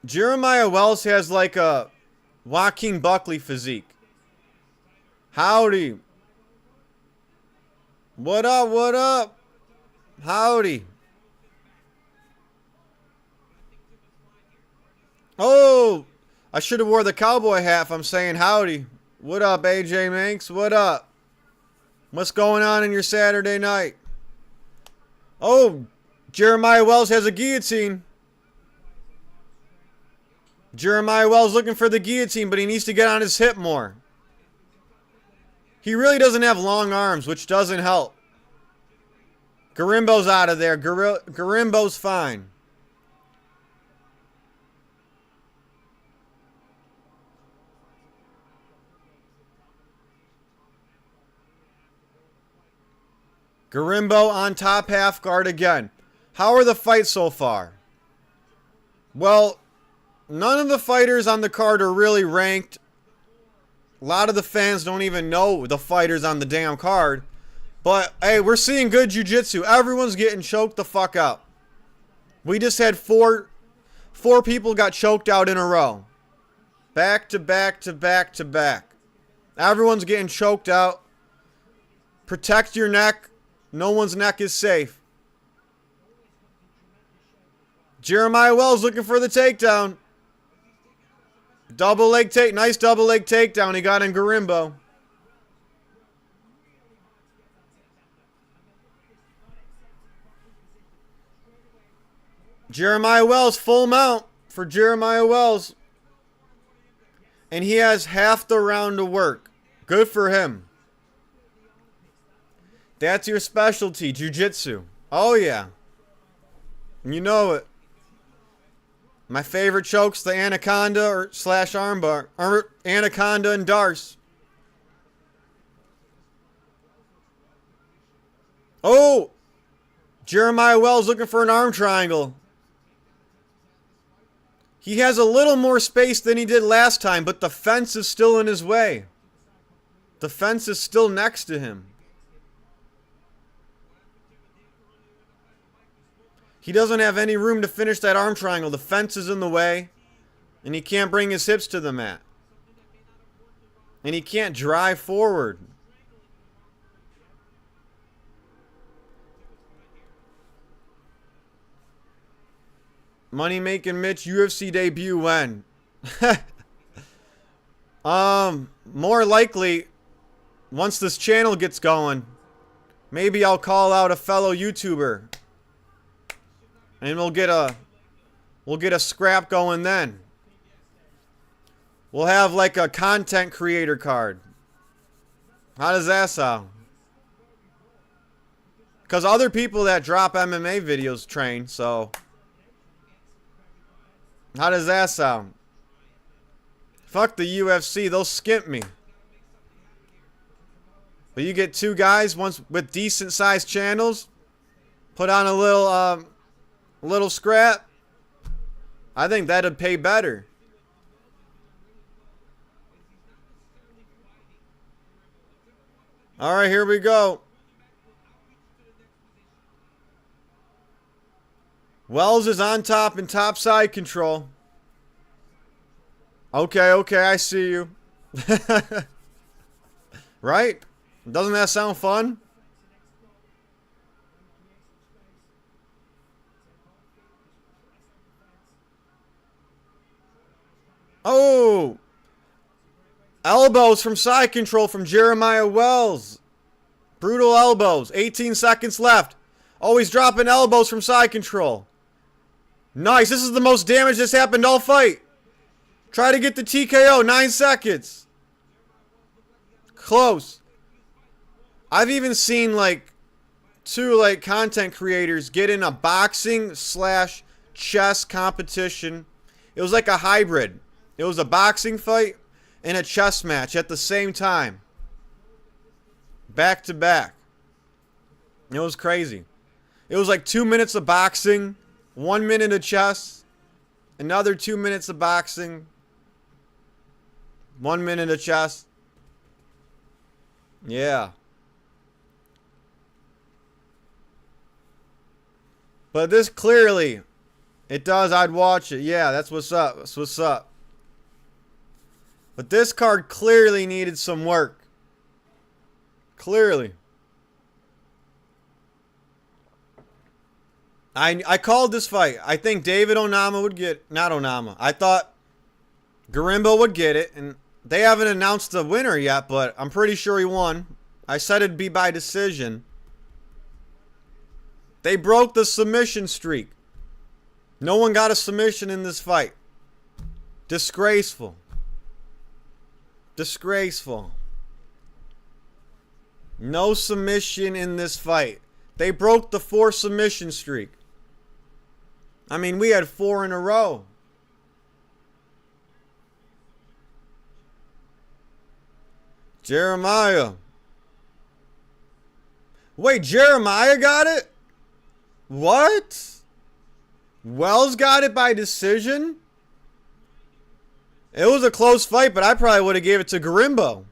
Jeremiah Wells has like a Joaquin Buckley physique. Howdy. What up, what up? Howdy. Oh! I should have wore the cowboy hat if I'm saying howdy. What up, AJ Manx? What up? What's going on in your Saturday night? Oh, Jeremiah Wells has a guillotine. Jeremiah Wells looking for the guillotine, but he needs to get on his hip more. He really doesn't have long arms, which doesn't help. Garimbo's out of there. Garimbo's fine. Garimbo on top half guard again. How are the fights so far? Well, none of the fighters on the card are really ranked. A lot of the fans don't even know the fighters on the damn card. But, hey, we're seeing good jiu-jitsu. Everyone's getting choked the fuck out. We just had four people got choked out in a row. Back to back to back to back. Everyone's getting choked out. Protect your neck. No one's neck is safe. Jeremiah Wells looking for the takedown. Double leg take. Nice double leg takedown. He got in Garimbo. Jeremiah Wells full mount for Jeremiah Wells. And he has half the round to work. Good for him. That's your specialty, jiu-jitsu. Oh, yeah. You know it. My favorite choke's the anaconda or slash armbar. Or anaconda and Darce. Oh! Jeremiah Wells looking for an arm triangle. He has a little more space than he did last time, but the fence is still in his way. The fence is still next to him. He doesn't have any room to finish that arm triangle. The fence is in the way. And he can't bring his hips to the mat. And he can't drive forward. Money Making Mitch UFC debut when? More likely once this channel gets going. Maybe I'll call out a fellow YouTuber. And we'll get a scrap going then. We'll have like a content creator card. How does that sound? Because other people that drop MMA videos train, so. How does that sound? Fuck the UFC, they'll skimp me. But you get two guys, once with decent sized channels, put on a little scrap. I think that'd pay better. All right, here we go. Wells is on top in top side control. Okay, I see you. Right? Doesn't that sound fun? Oh! Elbows from side control from Jeremiah Wells. Brutal elbows. 18 seconds left. Oh, he's dropping elbows from side control. Nice. This is the most damage that's happened all fight. Try to get the TKO. 9 seconds. Close. I've even seen like two like content creators get in a boxing / chess competition. It was like a hybrid. It was a boxing fight and a chess match at the same time. Back to back. It was crazy. It was like 2 minutes of boxing, 1 minute of chess, another 2 minutes of boxing, 1 minute of chess. Yeah. But this clearly, it does, I'd watch it. Yeah, that's what's up. That's what's up. But this card clearly needed some work. Clearly. I called this fight. I think David Onama would get, not Onama. I thought Garimbo would get it, and they haven't announced the winner yet, but I'm pretty sure he won. I said it'd be by decision. They broke the submission streak. No one got a submission in this fight. Disgraceful. Disgraceful. No submission in this fight. They broke the 4 submission streak. I mean, we had 4 in a row. Jeremiah. Wait, Jeremiah got it? What? Wells got it by decision? It was a close fight, but I probably would have gave it to Garimbo.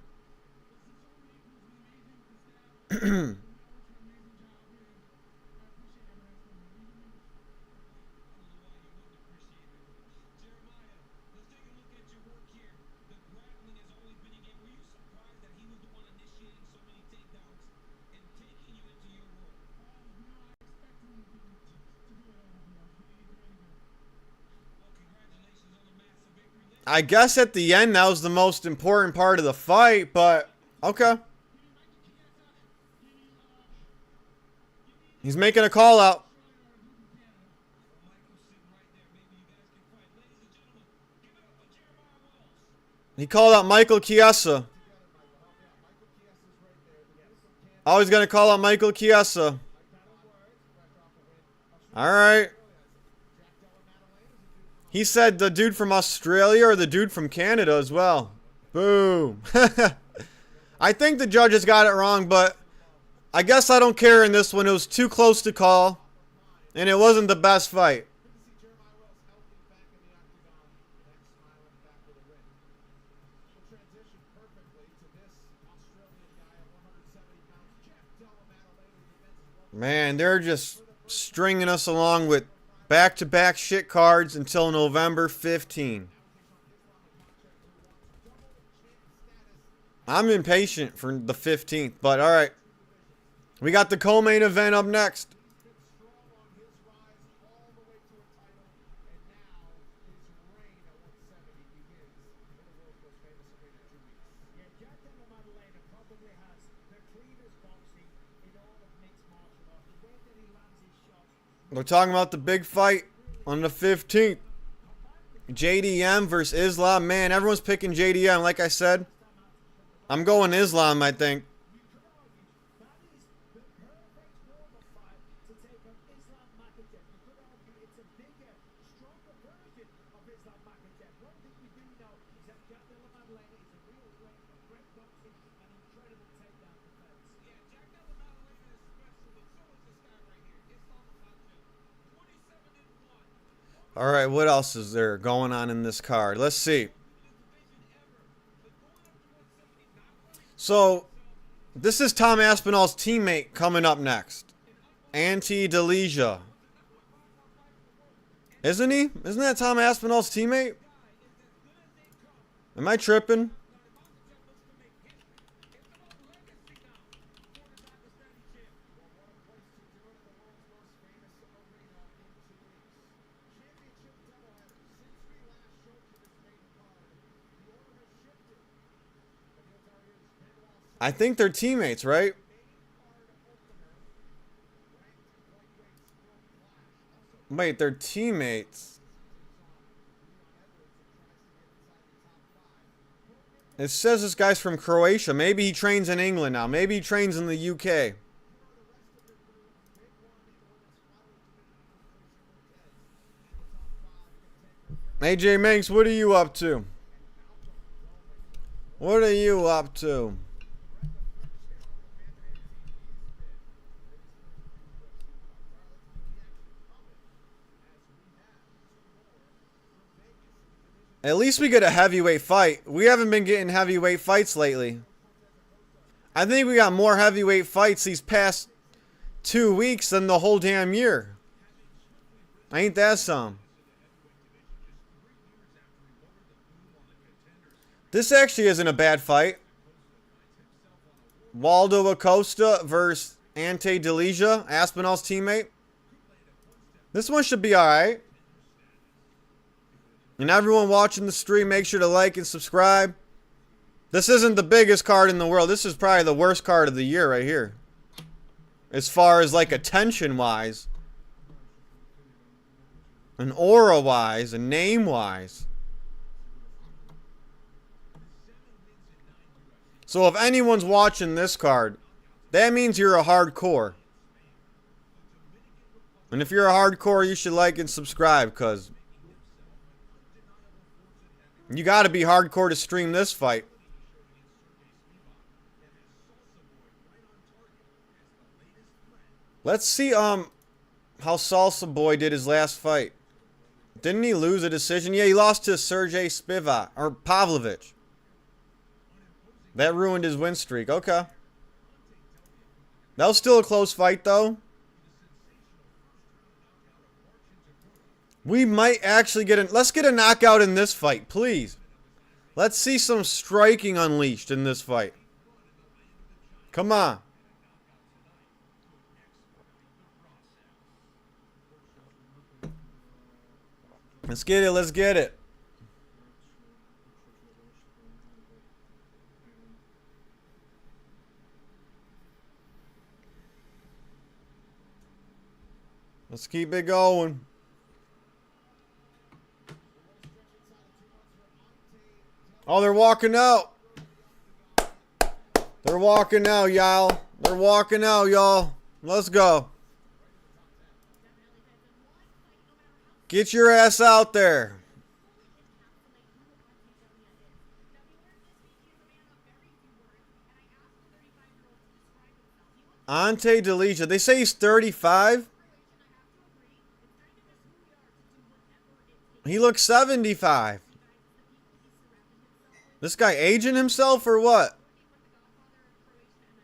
I guess at the end that was the most important part of the fight, but okay. He's making a call out. He called out Michael Chiesa. Oh, he's going to call out Michael Chiesa. All right. He said the dude from Australia or the dude from Canada as well. Boom. I think the judges got it wrong, but I guess I don't care in this one. It was too close to call, and it wasn't the best fight. Man, they're just stringing us along with back-to-back shit cards until November 15. I'm impatient for the 15th, but all right. We got the co-main event up next. We're talking about the big fight on the 15th. JDM versus Islam. Man, everyone's picking JDM, like I said. I'm going Islam, I think. All right, what else is there going on in this card? Let's see. So, this is Tom Aspinall's teammate coming up next. Ante Delija. Isn't he? Isn't that Tom Aspinall's teammate? Am I tripping? I think they're teammates, right? Wait, they're teammates. It says this guy's from Croatia. Maybe he trains in England now. Maybe he trains in the UK. AJ Manx, what are you up to? What are you up to? At least we get a heavyweight fight. We haven't been getting heavyweight fights lately. I think we got more heavyweight fights these past 2 weeks than the whole damn year. Ain't that some? This actually isn't a bad fight. Waldo Acosta versus Ante Delija, Aspinall's teammate. This one should be alright. And everyone watching the stream, make sure to like and subscribe. This isn't the biggest card in the world. This is probably the worst card of the year right here. As far as like attention-wise. And aura-wise. And name-wise. So if anyone's watching this card, that means you're a hardcore. And if you're a hardcore, you should like and subscribe, because you gotta be hardcore to stream this fight. Let's see how Salsa Boy did his last fight. Didn't he lose a decision? Yeah, he lost to Sergey Spivak, or Pavlovich. That ruined his win streak. Okay. That was still a close fight, though. We might actually get a... Let's get a knockout in this fight, please. Let's see some striking unleashed in this fight. Come on. Let's get it. Let's get it. Let's keep it going. Oh, they're walking out. They're walking out, y'all. They're walking out, y'all. Let's go. Get your ass out there. Ante Delija. They say he's 35. He looks 75. This guy aging himself or what?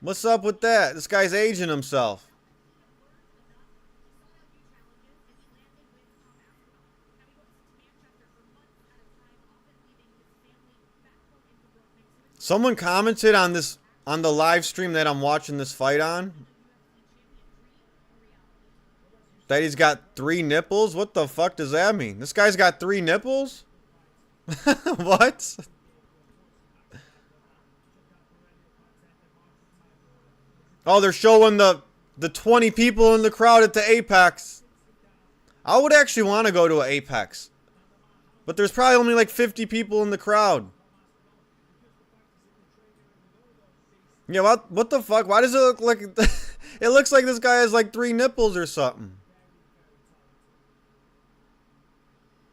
What's up with that? This guy's aging himself. Someone commented on this, on the live stream that I'm watching this fight on, that he's got 3 nipples. What the fuck does that mean? This guy's got 3 nipples? What? Oh, they're showing the 20 people in the crowd at the Apex. I would actually want to go to an Apex. But there's probably only like 50 people in the crowd. Yeah, what the fuck? Why does it look like... It looks like this guy has like 3 nipples or something.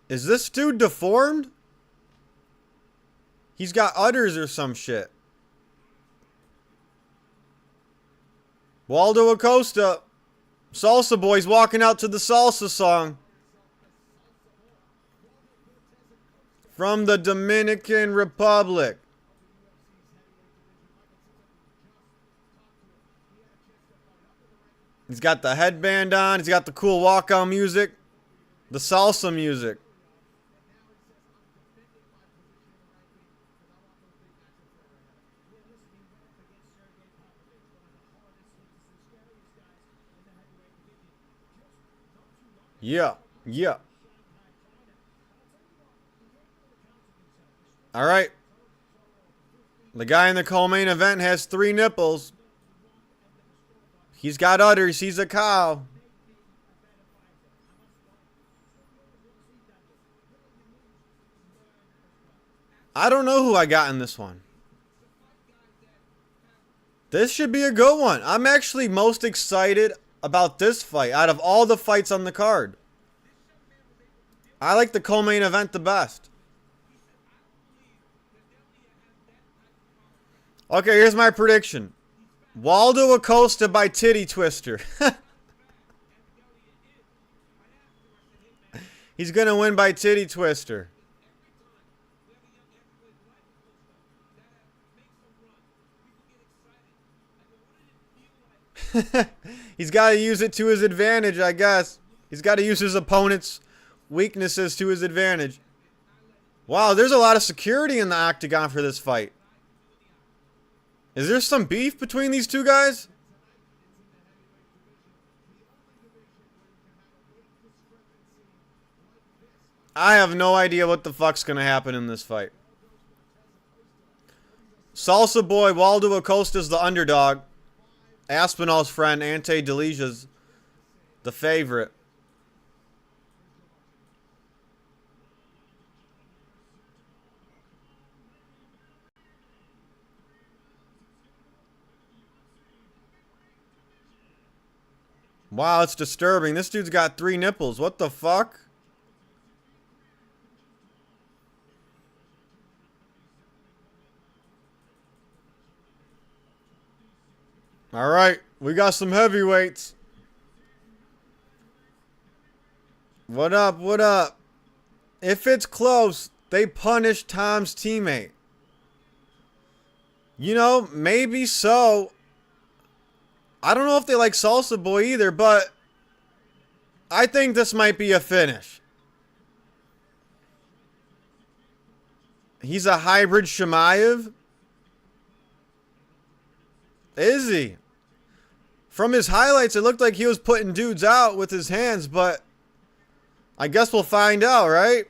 Is this dude deformed? He's got udders or some shit. Waldo Acosta. Salsa Boy's walking out to the salsa song. from the Dominican Republic. He's got the headband on. He's got the cool walkout music. The salsa music. Yeah, yeah. All right. The guy in the co-main event has 3 nipples. He's got udders. He's a cow. I don't know who I got in this one. This should be a good one. I'm actually most excited about this fight out of all the fights on the card. I like the co-main event the best. Okay, here's my prediction. Waldo Acosta by Titty Twister. He's going to win by Titty Twister. He's got to use it to his advantage, I guess. He's got to use his opponent's weaknesses to his advantage. Wow, there's a lot of security in the octagon for this fight. Is there some beef between these two guys? I have no idea what the fuck's gonna happen in this fight. Salsa boy Waldo Acosta's the underdog. Aspinall's friend Ante Delicia's the favorite. Wow, it's disturbing. This dude's got 3 nipples. What the fuck? Alright, we got some heavyweights. What up, what up? If it's close, they punish Tom's teammate. You know, maybe so. I don't know if they like Salsa Boy either, but I think this might be a finish. He's a hybrid Shemaev. Is he? From his highlights, it looked like he was putting dudes out with his hands, but I guess we'll find out, right?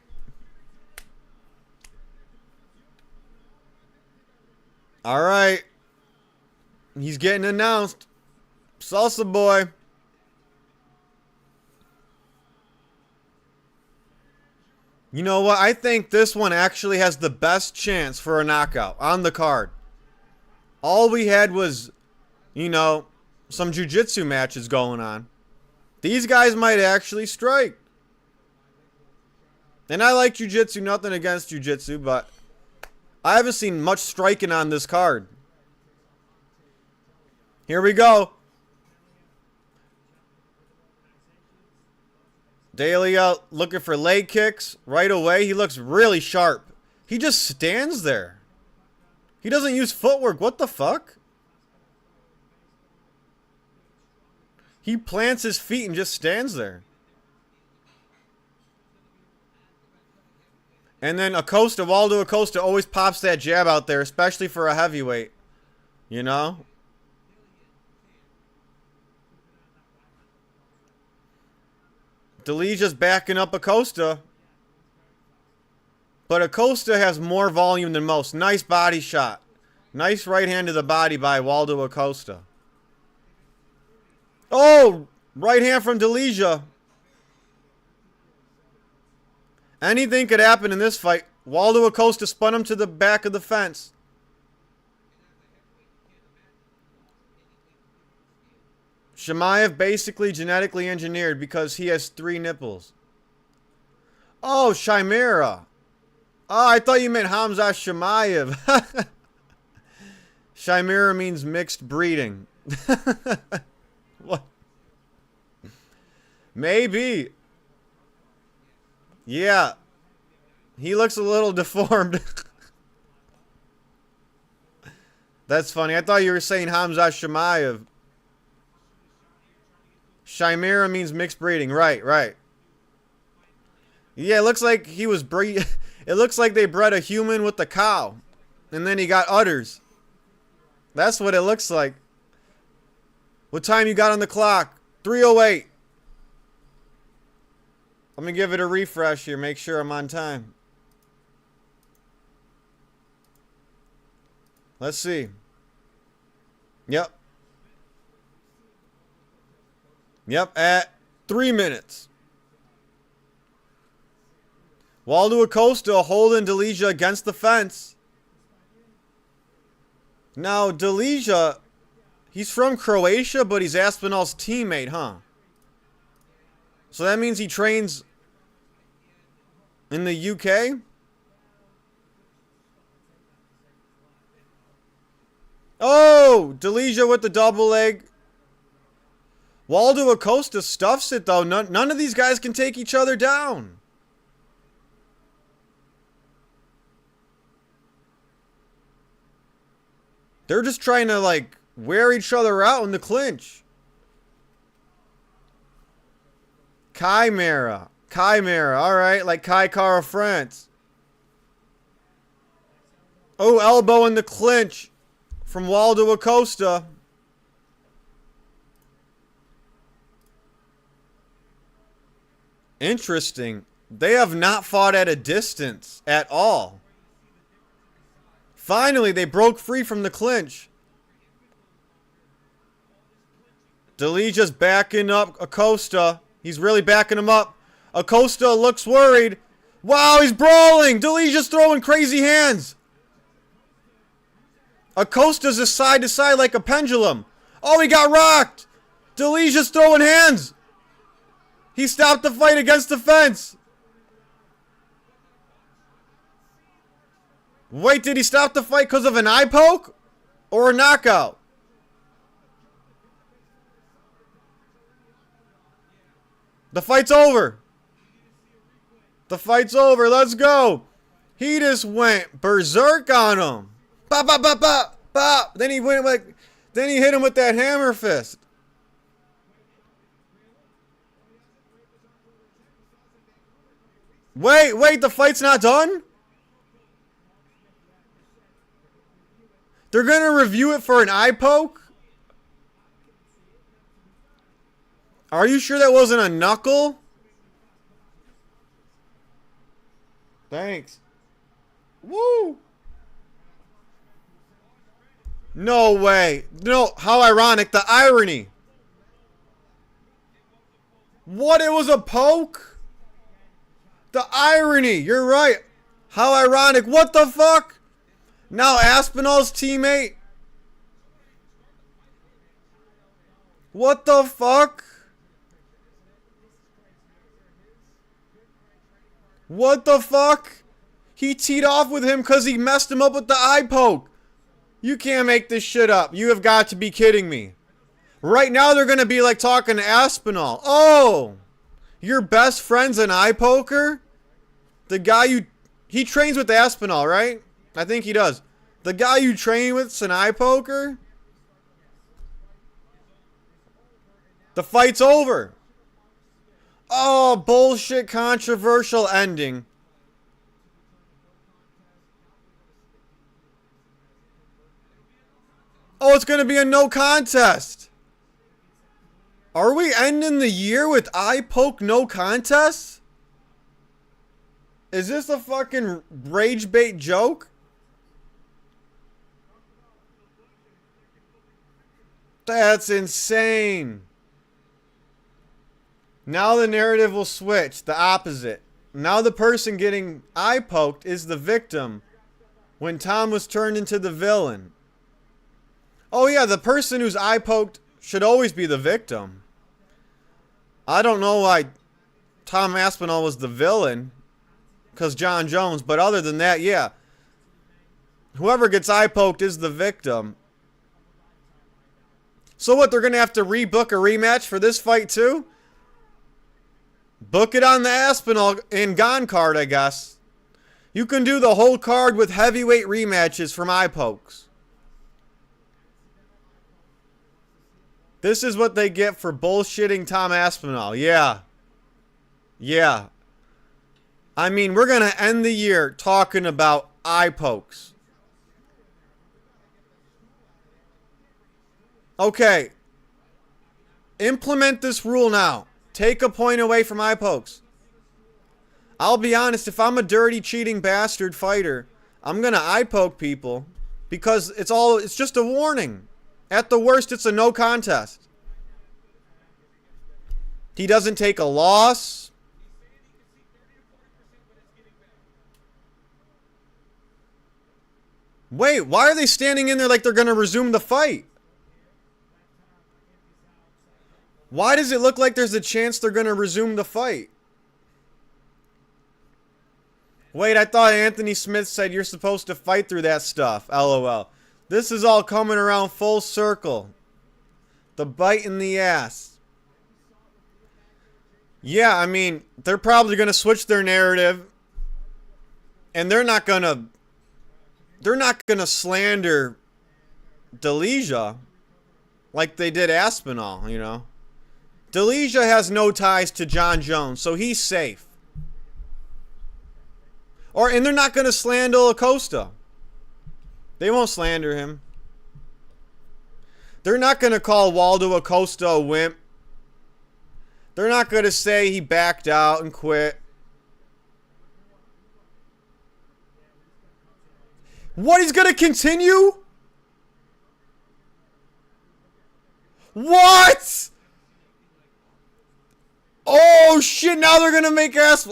All right. He's getting announced. Salsa Boy. You know what? I think this one actually has the best chance for a knockout on the card. All we had was, you know, some jiu-jitsu matches going on. These guys might actually strike. And I like jiu-jitsu, nothing against jiu-jitsu, but I haven't seen much striking on this card. Here we go. Delia looking for leg kicks right away. He looks really sharp. He just stands there. He doesn't use footwork. What the fuck? He plants his feet and just stands there. And then Acosta, Waldo Acosta always pops that jab out there, especially for a heavyweight. You know? Delicia's backing up Acosta. But Acosta has more volume than most. Nice body shot. Nice right hand to the body by Waldo Acosta. Oh! Right hand from Delicia. Anything could happen in this fight. Waldo Acosta spun him to the back of the fence. Shemaev basically genetically engineered because he has 3 nipples. Oh, Chimera. Oh, I thought you meant Hamza Shemaev. Chimera means mixed breeding. What? Maybe. Yeah. He looks a little deformed. That's funny. I thought you were saying Hamza Shemaev. Chimera means mixed breeding. Right, right. Yeah, it looks like he was breed. It looks like they bred a human with a cow. And then he got udders. That's what it looks like. What time you got on the clock? 3:08. Let me give it a refresh here. Make sure I'm on time. Let's see. Yep. Yep, at 3 minutes. Waldo Acosta holding Delija against the fence. Now, Delija, he's from Croatia, but he's Aspinall's teammate, huh? So that means he trains in the UK? Oh, Delija with the double leg. Waldo Acosta stuffs it, though. None of these guys can take each other down. They're just trying to, like, wear each other out in the clinch. Chimera. Chimera. Alright, like Kai Kara France. Oh, elbow in the clinch from Waldo Acosta. Interesting. They have not fought at a distance at all. Finally, they broke free from the clinch. Delija's backing up Acosta. He's really backing him up. Acosta looks worried. Wow, he's brawling. Delija's throwing crazy hands. Acosta's just side to side like a pendulum. Oh, he got rocked. Delija's throwing hands. He stopped the fight against the fence. Wait, did he stop the fight because of an eye poke? Or a knockout? The fight's over. The fight's over. Let's go. He just went berserk on him. Bop, bop, bop, bop, bop. Then he went like, then he hit him with that hammer fist. Wait, the fight's not done? They're going to review it for an eye poke? Are you sure that wasn't a knuckle? Thanks. Woo! No way. No, how ironic. The irony. What? It was a poke? The irony. You're right. How ironic. What the fuck? Now Aspinall's teammate. What the fuck? What the fuck? He teed off with him because he messed him up with the eye poke. You can't make this shit up. You have got to be kidding me. Right now they're going to be like talking to Aspinall. Oh, your best friend's an eye poker? The guy he trains with Aspinall, right? I think he does. The guy you train with's an eye poker? The fight's over. Oh, bullshit controversial ending. Oh, it's going to be a no contest. Are we ending the year with eye poke no contest? Is this a fucking rage bait joke? That's insane. Now the narrative will switch, the opposite. Now the person getting eye poked is the victim when Tom was turned into the villain. Oh yeah, the person who's eye poked should always be the victim. I don't know why Tom Aspinall was the villain, because John Jones, but other than that, yeah. Whoever gets eye poked is the victim. So what, they're going to have to rebook a rematch for this fight too? Book it on the Aspinall and Gone card, I guess. You can do the whole card with heavyweight rematches from eye pokes. This is what they get for bullshitting Tom Aspinall. Yeah. Yeah. I mean, we're going to end the year talking about eye pokes. Okay. Implement this rule now. Take a point away from eye pokes. I'll be honest, if I'm a dirty, cheating bastard fighter, I'm going to eye poke people because it's just a warning. At the worst, it's a no contest. He doesn't take a loss. Wait, why are they standing in there like they're going to resume the fight? Why does it look like there's a chance they're going to resume the fight? Wait, I thought Anthony Smith said you're supposed to fight through that stuff. LOL. This is all coming around full circle. The bite in the ass. Yeah, I mean, they're probably going to switch their narrative. And they're not going to slander Delija like they did Aspinall, you know. Delija has no ties to John Jones, so he's safe. And they're not going to slander Acosta. They won't slander him. They're not going to call Waldo Acosta a wimp. They're not going to say he backed out and quit. What, he's going to continue? What? Oh shit, now they're going to make ass...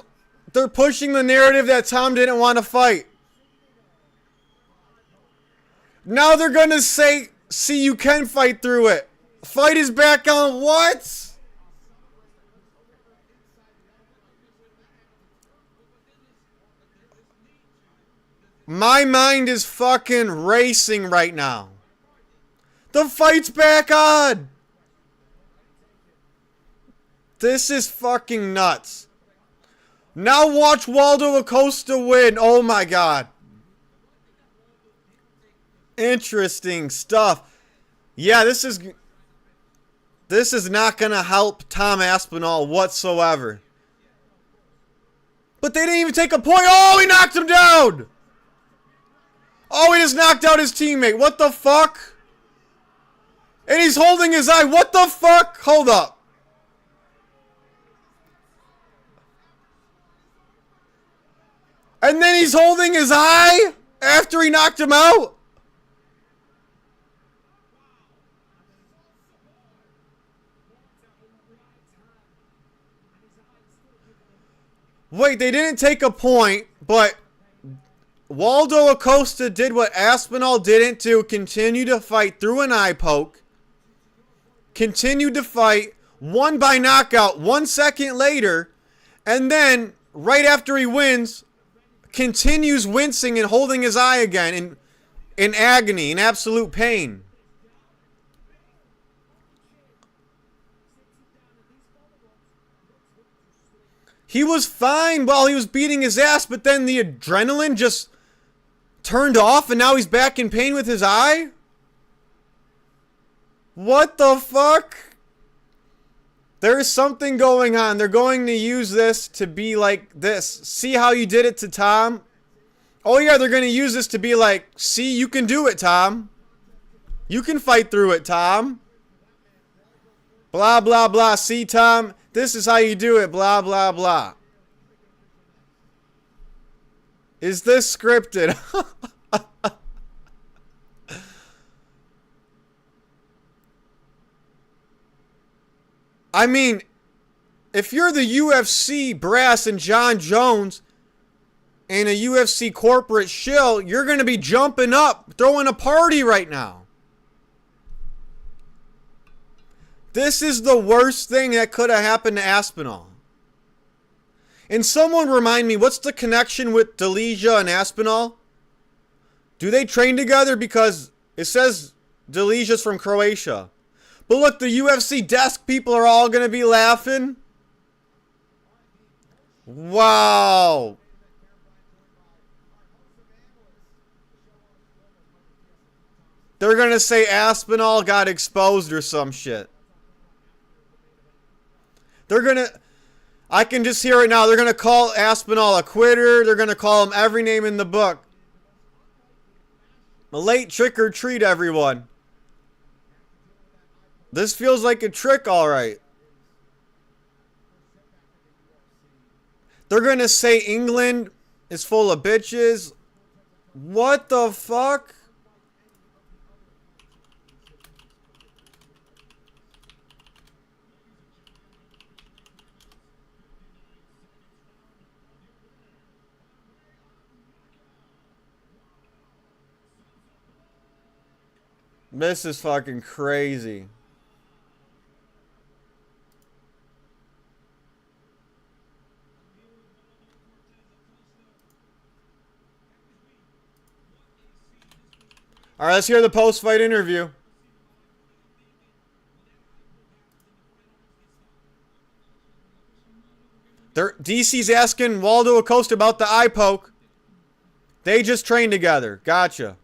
They're pushing the narrative that Tom didn't want to fight. Now they're going to say, see, you can fight through it. Fight is back on what? My mind is fucking racing right now. The fight's back on. This is fucking nuts. Now watch Waldo Acosta win. Oh my god. Interesting stuff. Yeah, this is not going to help Tom Aspinall whatsoever. But they didn't even take a point. Oh, he knocked him down. Oh, he just knocked out his teammate. What the fuck? And he's holding his eye. What the fuck? Hold up. And then he's holding his eye after he knocked him out? Wait, they didn't take a point, but Waldo Acosta did what Aspinall didn't do. Continued to fight through an eye poke. Continued to fight. Won by knockout 1 second later. And then, right after he wins... continues wincing and holding his eye again in agony, in absolute pain. He was fine while he was beating his ass, but then the adrenaline just turned off and now he's back in pain with his eye? What the fuck? There is something going on. They're going to use this to be like this. See how you did it to Tom? Oh yeah, they're going to use this to be like, see, you can do it, Tom. You can fight through it, Tom. Blah, blah, blah. See, Tom, this is how you do it. Blah, blah, blah. Is this scripted? I mean, if you're the UFC brass and John Jones and a UFC corporate shill, you're going to be jumping up, throwing a party right now. This is the worst thing that could have happened to Aspinall. And someone remind me, what's the connection with Delija and Aspinall? Do they train together? Because it says Delija's from Croatia. But look, the UFC desk people are all going to be laughing. Wow. They're going to say Aspinall got exposed or some shit. They're going to... I can just hear it now. They're going to call Aspinall a quitter. They're going to call him every name in the book. A late trick or treat, everyone. This feels like a trick, all right. They're going to say England is full of bitches. What the fuck? This is fucking crazy. All right, let's hear the post-fight interview. DC's asking Waldo Acosta about the eye poke. They just trained together. Gotcha.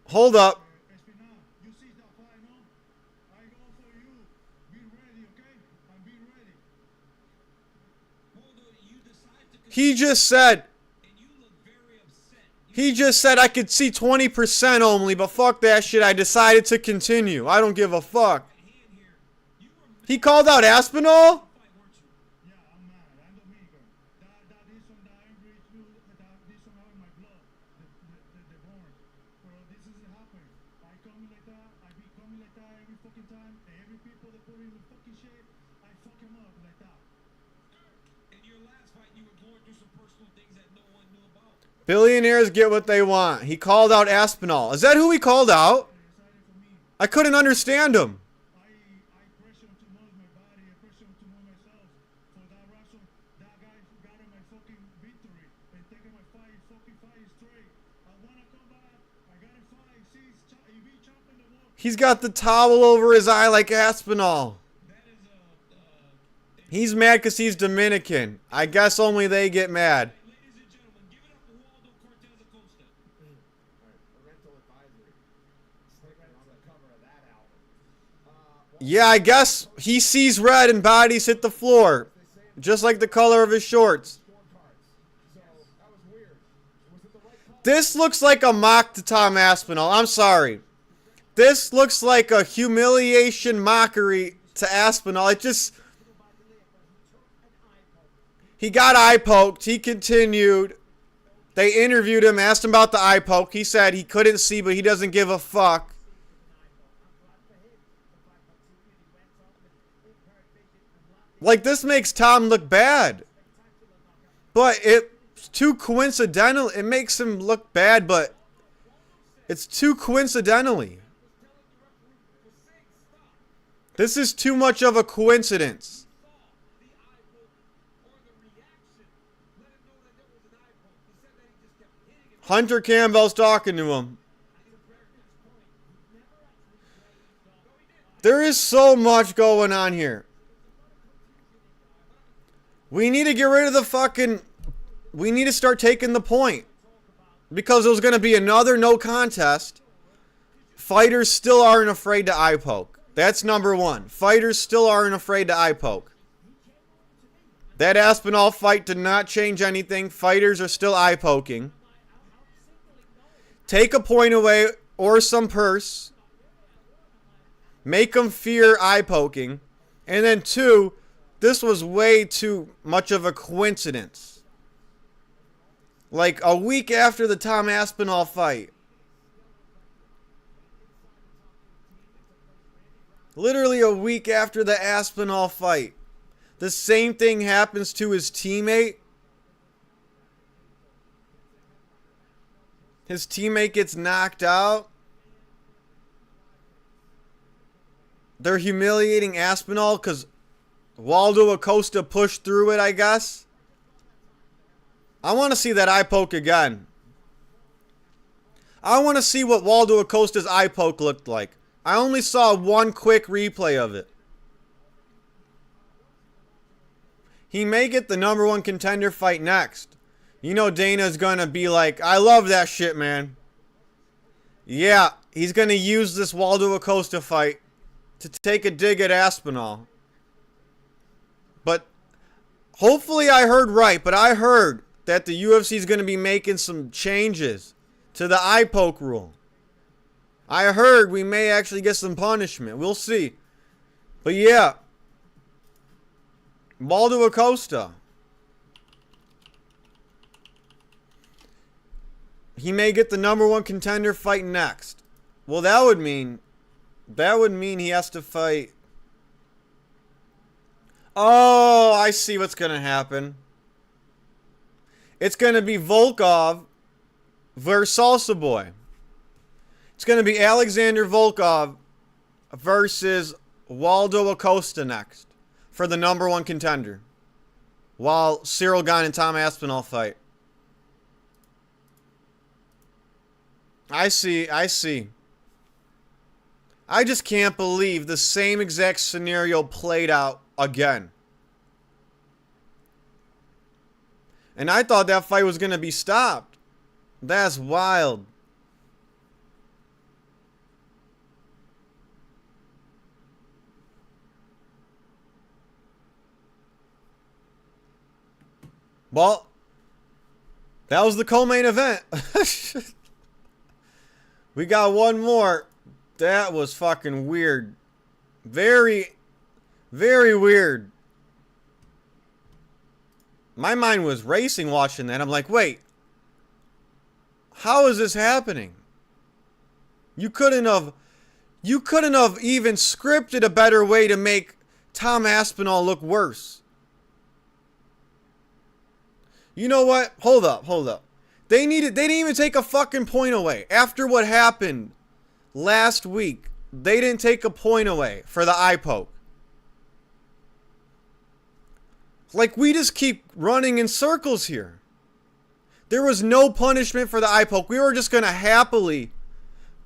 Hold up. He just said I could see 20% only, but fuck that shit. I decided to continue. I don't give a fuck. He called out Aspinall? Billionaires get what they want. He called out Aspinall. Is that who he called out? I couldn't understand him. He's got the towel over his eye like Aspinall. He's mad because he's Dominican. I guess only they get mad. Yeah, I guess he sees red and bodies hit the floor. Just like the color of his shorts. This looks like a mock to Tom Aspinall. I'm sorry. This looks like a humiliation mockery to Aspinall. It just... He got eye poked. He continued. They interviewed him, asked him about the eye poke. He said he couldn't see, but he doesn't give a fuck. Like, this makes Tom look bad. But it's too coincidental. It makes him look bad, but it's too coincidentally. This is too much of a coincidence. Hunter Campbell's talking to him. There is so much going on here. We need to get rid of the fucking... We need to start taking the point. Because there's going to be another no contest. Fighters still aren't afraid to eye poke. That's number one. Fighters still aren't afraid to eye poke. That Aspinall fight did not change anything. Fighters are still eye poking. Take a point away or some purse. Make them fear eye poking. And then two... This was way too much of a coincidence. Like a week after the Tom Aspinall fight. Literally a week after the Aspinall fight. the same thing happens to his teammate. His teammate gets knocked out. They're humiliating Aspinall because Waldo Acosta pushed through it, I guess. I want to see that eye poke again. I want to see what Waldo Acosta's eye poke looked like. I only saw one quick replay of it. He may get the number one contender fight next. You know Dana's going to be like, I love that shit, man. Yeah, he's going to use this Waldo Acosta fight to take a dig at Aspinall. But hopefully I heard right, but I heard that the UFC is going to be making some changes to the eye poke rule. I heard we may actually get some punishment. We'll see. But yeah, Waldo Acosta. He may get the number one contender fight next. Well, that would mean he has to fight. Oh, I see what's going to happen. It's going to be Volkov versus Salsa Boy. It's going to be Alexander Volkov versus Waldo Acosta next for the number one contender, while Cyril Gane and Tom Aspinall fight. I see. I just can't believe the same exact scenario played out again. And I thought that fight was going to be stopped. That's wild. Well, that was the co-main event. We got one more. That was fucking weird. Very, very weird. My mind was racing watching that. I'm like, wait. How is this happening? You couldn't have even scripted a better way to make Tom Aspinall look worse. You know what? Hold up. They didn't even take a fucking point away. After what happened last week, they didn't take a point away for the eye poke. Like, we just keep running in circles here. There was no punishment for the eye poke. We were just going to happily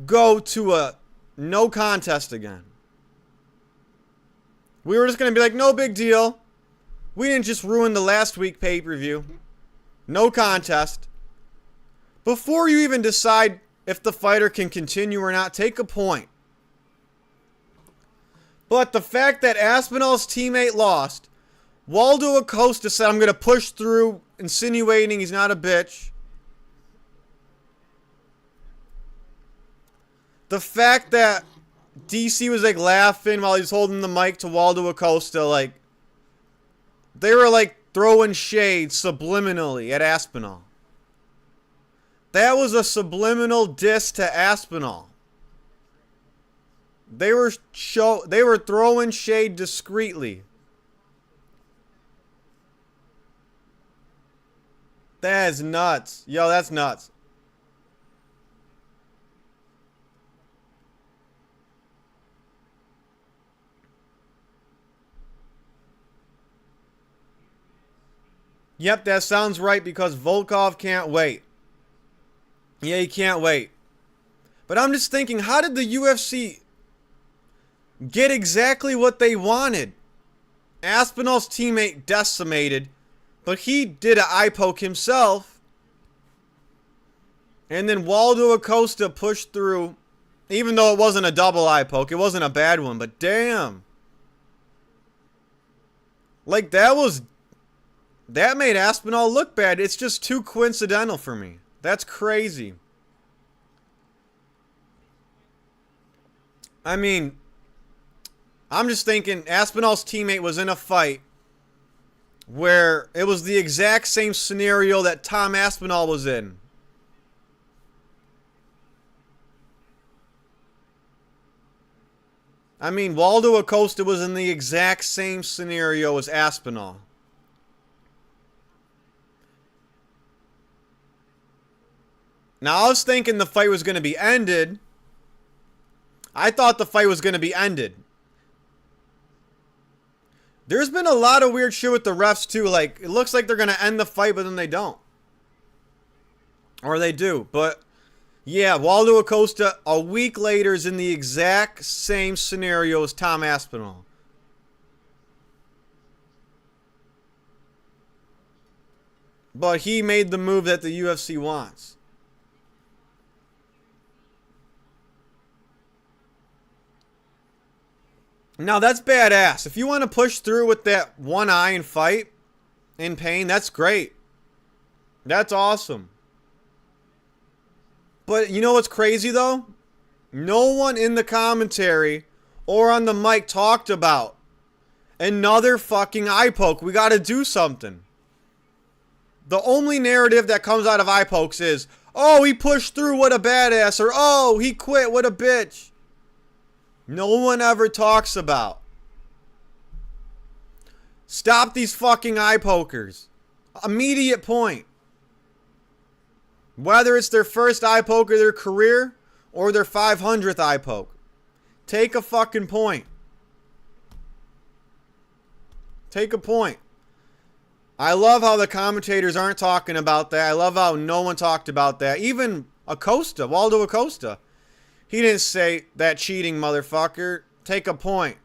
go to a no contest again. We were just going to be like, no big deal. We didn't just ruin the last week pay-per-view. No contest. Before you even decide if the fighter can continue or not, take a point. But the fact that Aspinall's teammate lost, Waldo Acosta said, I'm going to push through, insinuating he's not a bitch. The fact that DC was like laughing while he's holding the mic to Waldo Acosta, like, they were like throwing shade subliminally at Aspinall. That was a subliminal diss to Aspinall. They were throwing shade discreetly. That is nuts. Yo, that's nuts. Yep, that sounds right because Volkov can't wait. Yeah, he can't wait. But I'm just thinking, how did the UFC get exactly what they wanted? Aspinall's teammate decimated, but he did an eye poke himself. And then Waldo Acosta pushed through, even though it wasn't a double eye poke. It wasn't a bad one, but damn. Like, that made Aspinall look bad. It's just too coincidental for me. That's crazy. I mean, I'm just thinking Aspinall's teammate was in a fight where it was the exact same scenario that Tom Aspinall was in. I mean, Waldo Acosta was in the exact same scenario as Aspinall. Now, I was thinking the fight was going to be ended. I thought the fight was going to be ended. There's been a lot of weird shit with the refs, too. Like, it looks like they're going to end the fight, but then they don't. Or they do. But, yeah, Waldo Acosta, a week later, is in the exact same scenario as Tom Aspinall. But he made the move that the UFC wants. Now, that's badass. If you want to push through with that one eye and fight in pain, that's great. That's awesome. But you know what's crazy, though? No one in the commentary or on the mic talked about another fucking eye poke. We got to do something. The only narrative that comes out of eye pokes is, oh, he pushed through, what a badass, or oh, he quit, what a bitch. No one ever talks about. Stop these fucking eye pokers. Immediate point. Whether it's their first eye poke of their career or their 500th eye poke. Take a fucking point. Take a point. I love how the commentators aren't talking about that. I love how no one talked about that. Even Acosta, Waldo Acosta. He didn't say, that cheating motherfucker. Take a point.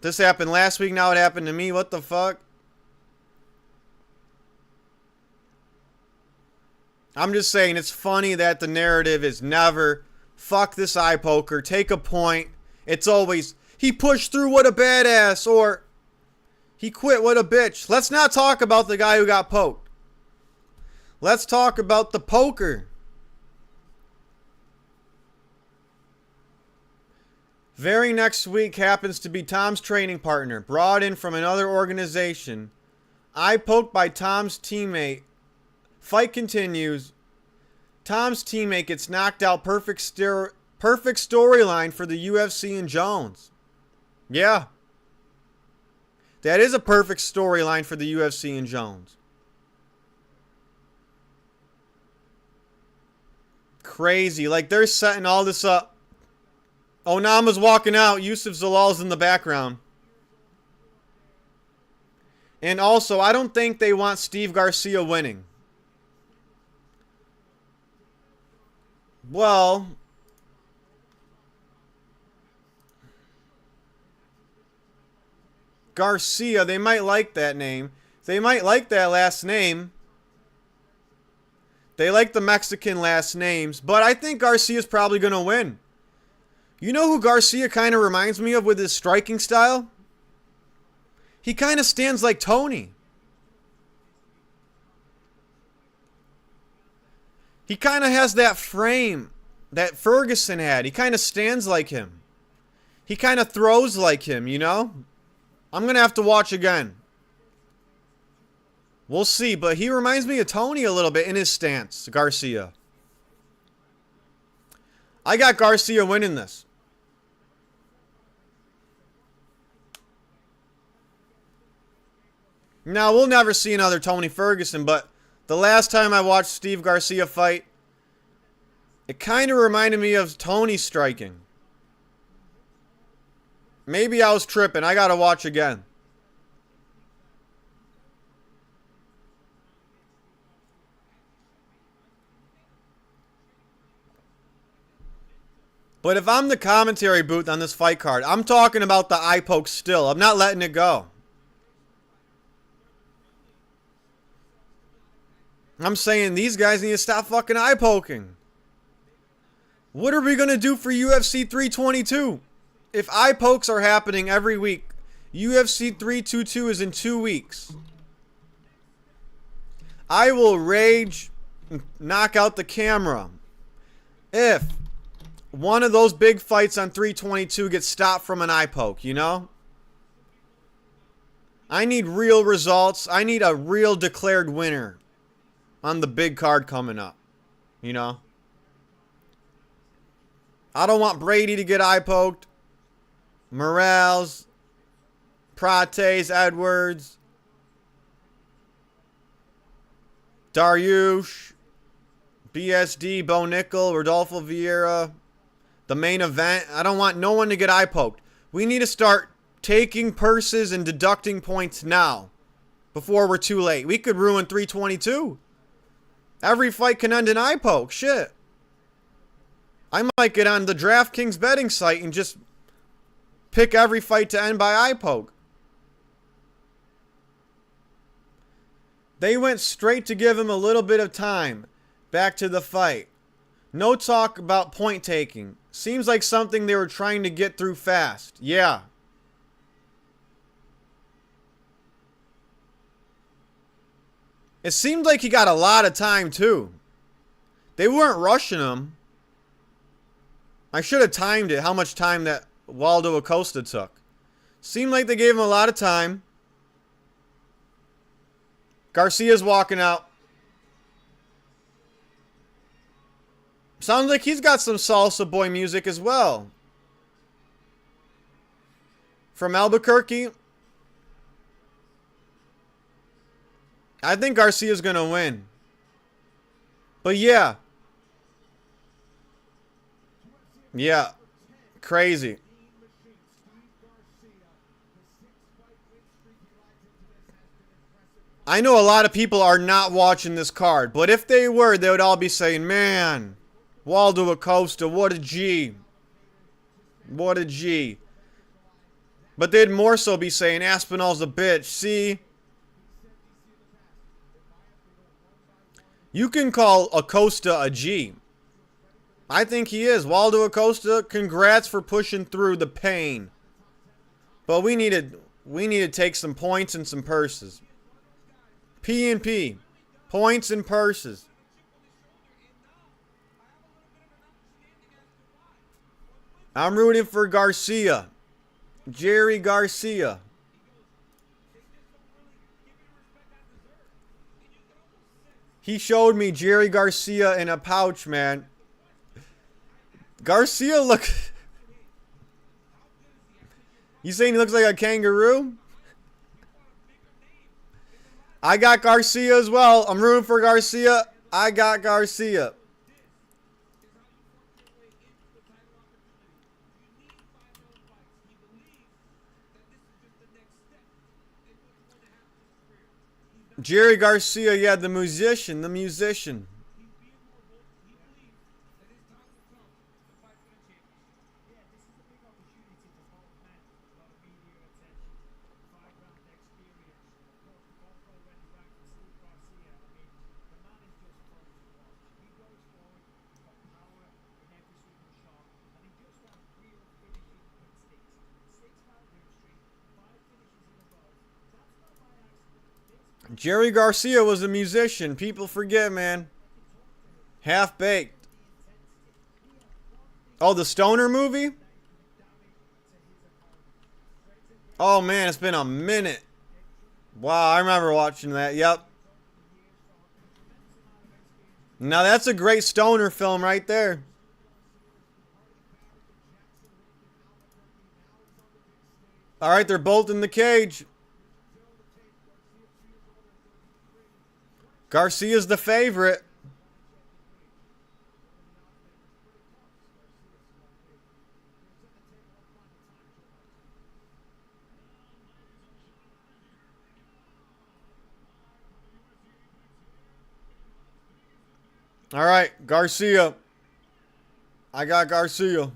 This happened last week, now it happened to me. What the fuck? I'm just saying, it's funny that the narrative is never, fuck this eye poker, take a point. It's always, he pushed through, what a badass, or he quit, what a bitch. Let's not talk about the guy who got poked. Let's talk about the poker. Very next week happens to be Tom's training partner, brought in from another organization. Eye poked by Tom's teammate. Fight continues. Tom's teammate gets knocked out. Perfect storyline for the UFC and Jones. Yeah. That is a perfect storyline for the UFC and Jones. Crazy. Like, they're setting all this up. Onama's walking out. Yusuf Zalal's in the background. And also, I don't think they want Steve Garcia winning. Well, Garcia, they might like that name. They might like that last name. They like the Mexican last names. But I think Garcia's probably going to win. You know who Garcia kind of reminds me of with his striking style? He kind of stands like Tony. He kind of has that frame that Ferguson had. He kind of stands like him. He kind of throws like him, you know? I'm going to have to watch again. We'll see, but he reminds me of Tony a little bit in his stance, Garcia. I got Garcia winning this. Now, we'll never see another Tony Ferguson, but the last time I watched Steve Garcia fight, it kind of reminded me of Tony striking. Maybe I was tripping. I got to watch again. But if I'm the commentary booth on this fight card, I'm talking about the eye poke still. I'm not letting it go. I'm saying these guys need to stop fucking eye poking. What are we going to do for UFC 322? If eye pokes are happening every week, UFC 322 is in 2 weeks. I will rage, knock out the camera if one of those big fights on 322 gets stopped from an eye poke, you know? I need real results. I need a real declared winner on the big card coming up, you know? I don't want Brady to get eye poked. Morales, Prates, Edwards, Dariush, BSD, Bo Nickel, Rodolfo Vieira. The main event. I don't want no one to get eye poked. We need to start taking purses and deducting points now, before we're too late. We could ruin 322. Every fight can end in eye poke. Shit. I might get on the DraftKings betting site and just pick every fight to end by eye poke. They went straight to give him a little bit of time. Back to the fight. No talk about point taking. Seems like something they were trying to get through fast. Yeah. It seemed like he got a lot of time too. They weren't rushing him. I should have timed it, how much time that Waldo Acosta took. Seemed like they gave him a lot of time. Garcia's walking out. Sounds like he's got some salsa boy music as well. From Albuquerque. I think Garcia's going to win. But yeah. Yeah. Crazy. I know a lot of people are not watching this card, but if they were, they would all be saying, man, Waldo Acosta, what a G. What a G. But they'd more so be saying, Aspinall's a bitch. See? You can call Acosta a G. I think he is. Waldo Acosta, congrats for pushing through the pain. But we need to take some points and some purses. P&P. Points and purses. I'm rooting for Garcia. Jerry Garcia. He showed me Jerry Garcia in a pouch, man. Garcia look... You saying he looks like a kangaroo? I got Garcia as well. I'm rooting for Garcia. I got Garcia. Jerry Garcia, yeah, the musician, the musician. Jerry Garcia was a musician. People forget, man. Half-Baked. Oh, the Stoner movie? Oh, man, it's been a minute. Wow, I remember watching that. Yep. Now, that's a great Stoner film right there. All right, they're both in the cage. Garcia's the favorite. All right, Garcia. I got Garcia.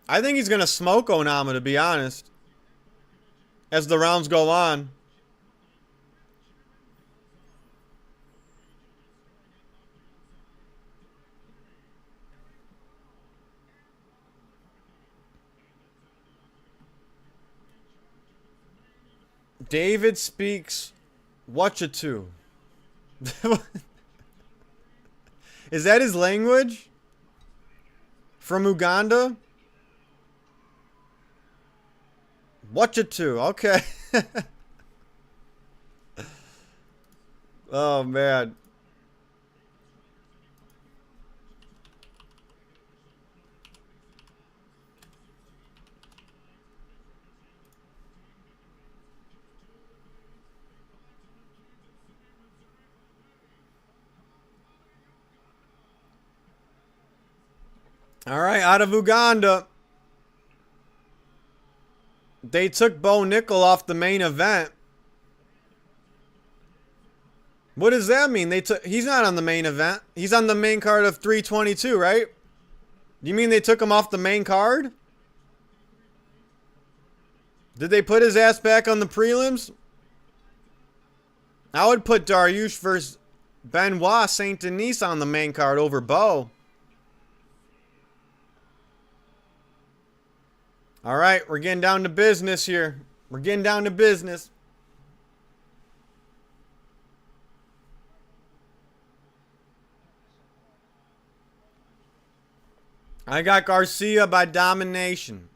I think he's going to smoke Onama, to be honest, as the rounds go on. David speaks Wachatu. Is that his language? From Uganda? Wachatu, okay. Oh, man. All right, out of Uganda. They took Bo Nickel off the main event. What does that mean? He's not on the main event. He's on the main card of 322, right? You mean they took him off the main card? Did they put his ass back on the prelims? I would put Dariush versus Benoit Saint Denis on the main card over Bo. All right, we're getting down to business here. We're getting down to business. I got Garcia by domination.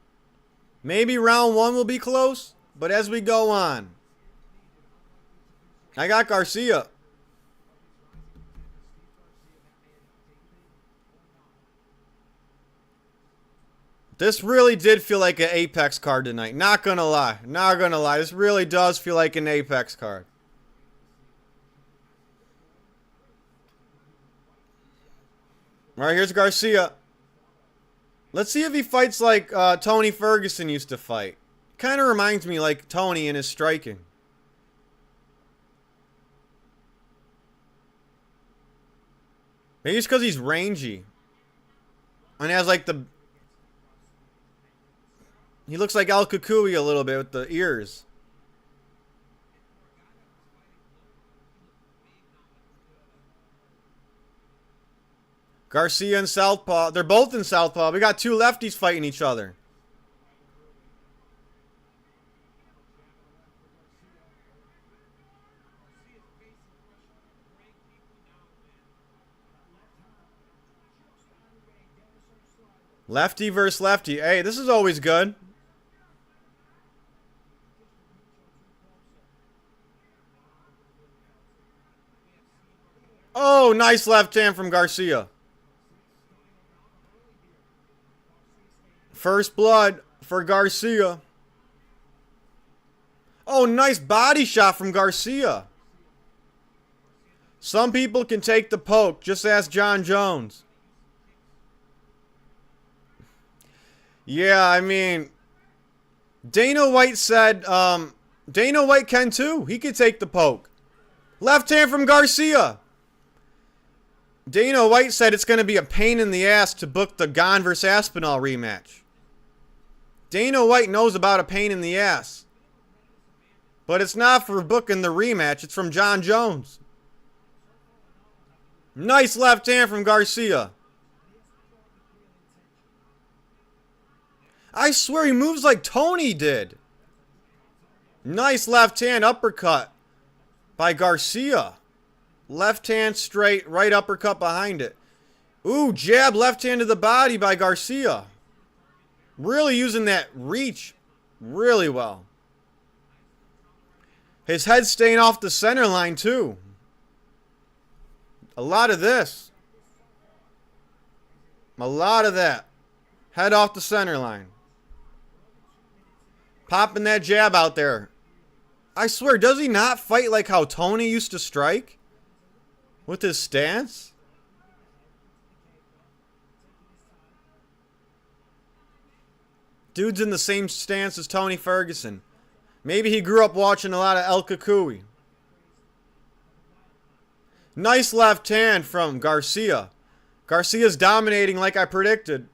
Maybe round one will be close, but as we go on, I got Garcia. This really did feel like an Apex card tonight. Not gonna lie. Not gonna lie. This really does feel like an Apex card. All right, here's Garcia. Let's see if he fights like Tony Ferguson used to fight. Kind of reminds me like Tony in his striking. Maybe it's because he's rangy. And has like the... He looks like El Kukui a little bit with the ears. Garcia and Southpaw. They're both in Southpaw. We got two lefties fighting each other. Lefty versus lefty. Hey, this is always good. Oh, nice left hand from Garcia. First blood for Garcia. Oh, nice body shot from Garcia. Some people can take the poke. Just ask John Jones. Yeah, I mean, Dana White said, Dana White can too. He could take the poke. Left hand from Garcia. Dana White said it's going to be a pain in the ass to book the Gane vs. Aspinall rematch. Dana White knows about a pain in the ass. But it's not for booking the rematch. It's from John Jones. Nice left hand from Garcia. I swear he moves like Tony did. Nice left hand uppercut by Garcia. Left hand straight, right uppercut behind it. Ooh, jab left hand to the body by Garcia. Really using that reach really well. His head staying off the center line too. A lot of this. A lot of that. Head off the center line. Popping that jab out there. I swear, does he not fight like how Tony used to strike? With his stance? Dude's in the same stance as Tony Ferguson. Maybe he grew up watching a lot of El Kukui. Nice left hand from Garcia. Garcia's dominating like I predicted.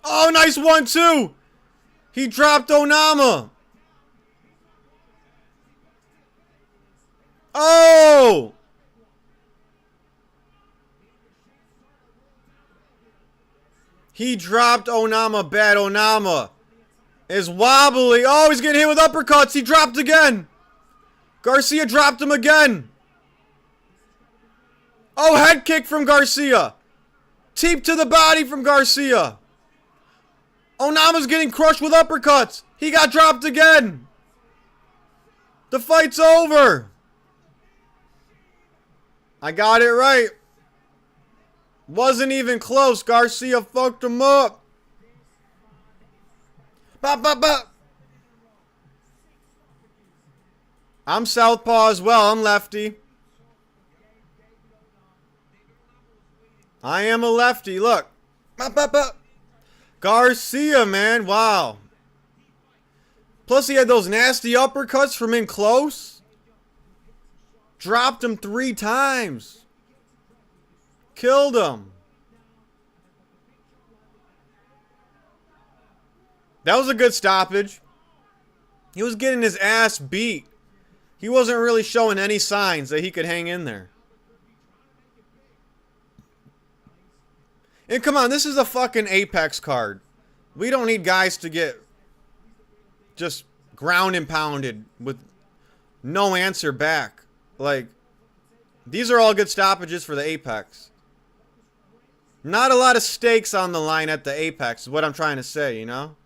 Oh, nice 1-2. He dropped Onama. Oh! He dropped Onama. Bad Onama is wobbly. Oh, he's getting hit with uppercuts. He dropped again. Garcia dropped him again. Oh, head kick from Garcia. Teep to the body from Garcia. Onama's getting crushed with uppercuts. He got dropped again. The fight's over. I got it right. Wasn't even close. Garcia fucked him up. Bop, bop, bop. I'm southpaw as well. I'm lefty. I am a lefty. Look. Bop, bop, bop. Garcia, man. Wow. Plus, he had those nasty uppercuts from in close. Dropped him 3 times. Killed him. That was a good stoppage. He was getting his ass beat. He wasn't really showing any signs that he could hang in there. And come on, this is a fucking Apex card. We don't need guys to get just ground and pounded with no answer back. Like, these are all good stoppages for the Apex. Not a lot of stakes on the line at the Apex is what I'm trying to say, you know?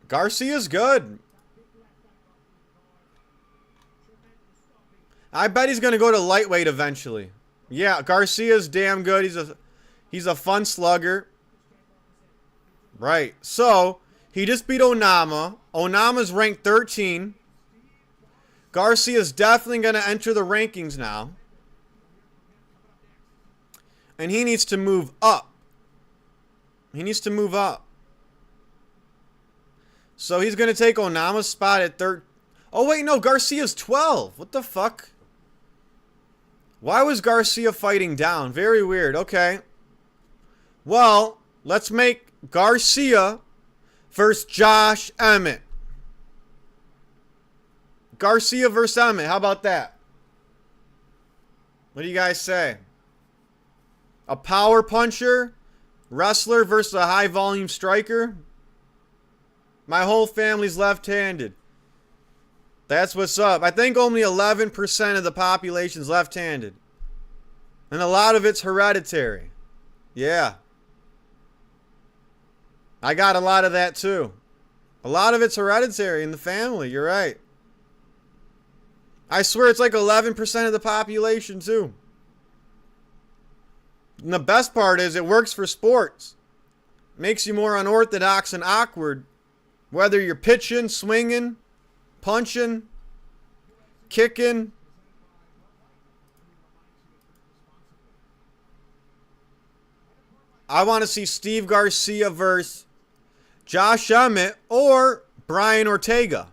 Garcia's good. I bet he's going to go to lightweight eventually. Yeah, Garcia's damn good. He's a fun slugger. Right. So, he just beat Onama. Onama's ranked 13. Garcia's definitely going to enter the rankings now. And he needs to move up. He needs to move up. So he's going to take Onama's spot at 13. Oh, wait, no. Garcia's 12. What the fuck? Why was Garcia fighting down? Very weird. Okay. Well, let's make Garcia versus Josh Emmett. Garcia versus Emmett. How about that? What do you guys say? A power puncher? Wrestler versus a high volume striker? My whole family's left-handed. That's what's up. I think only 11% of the population's left-handed. And a lot of it's hereditary. Yeah. I got a lot of that too. A lot of it's hereditary in the family. You're right. I swear it's like 11% of the population too. And the best part is it works for sports. Makes you more unorthodox and awkward. Whether you're pitching, swinging, punching, kicking. I want to see Steve Garcia versus Josh Emmett or Brian Ortega.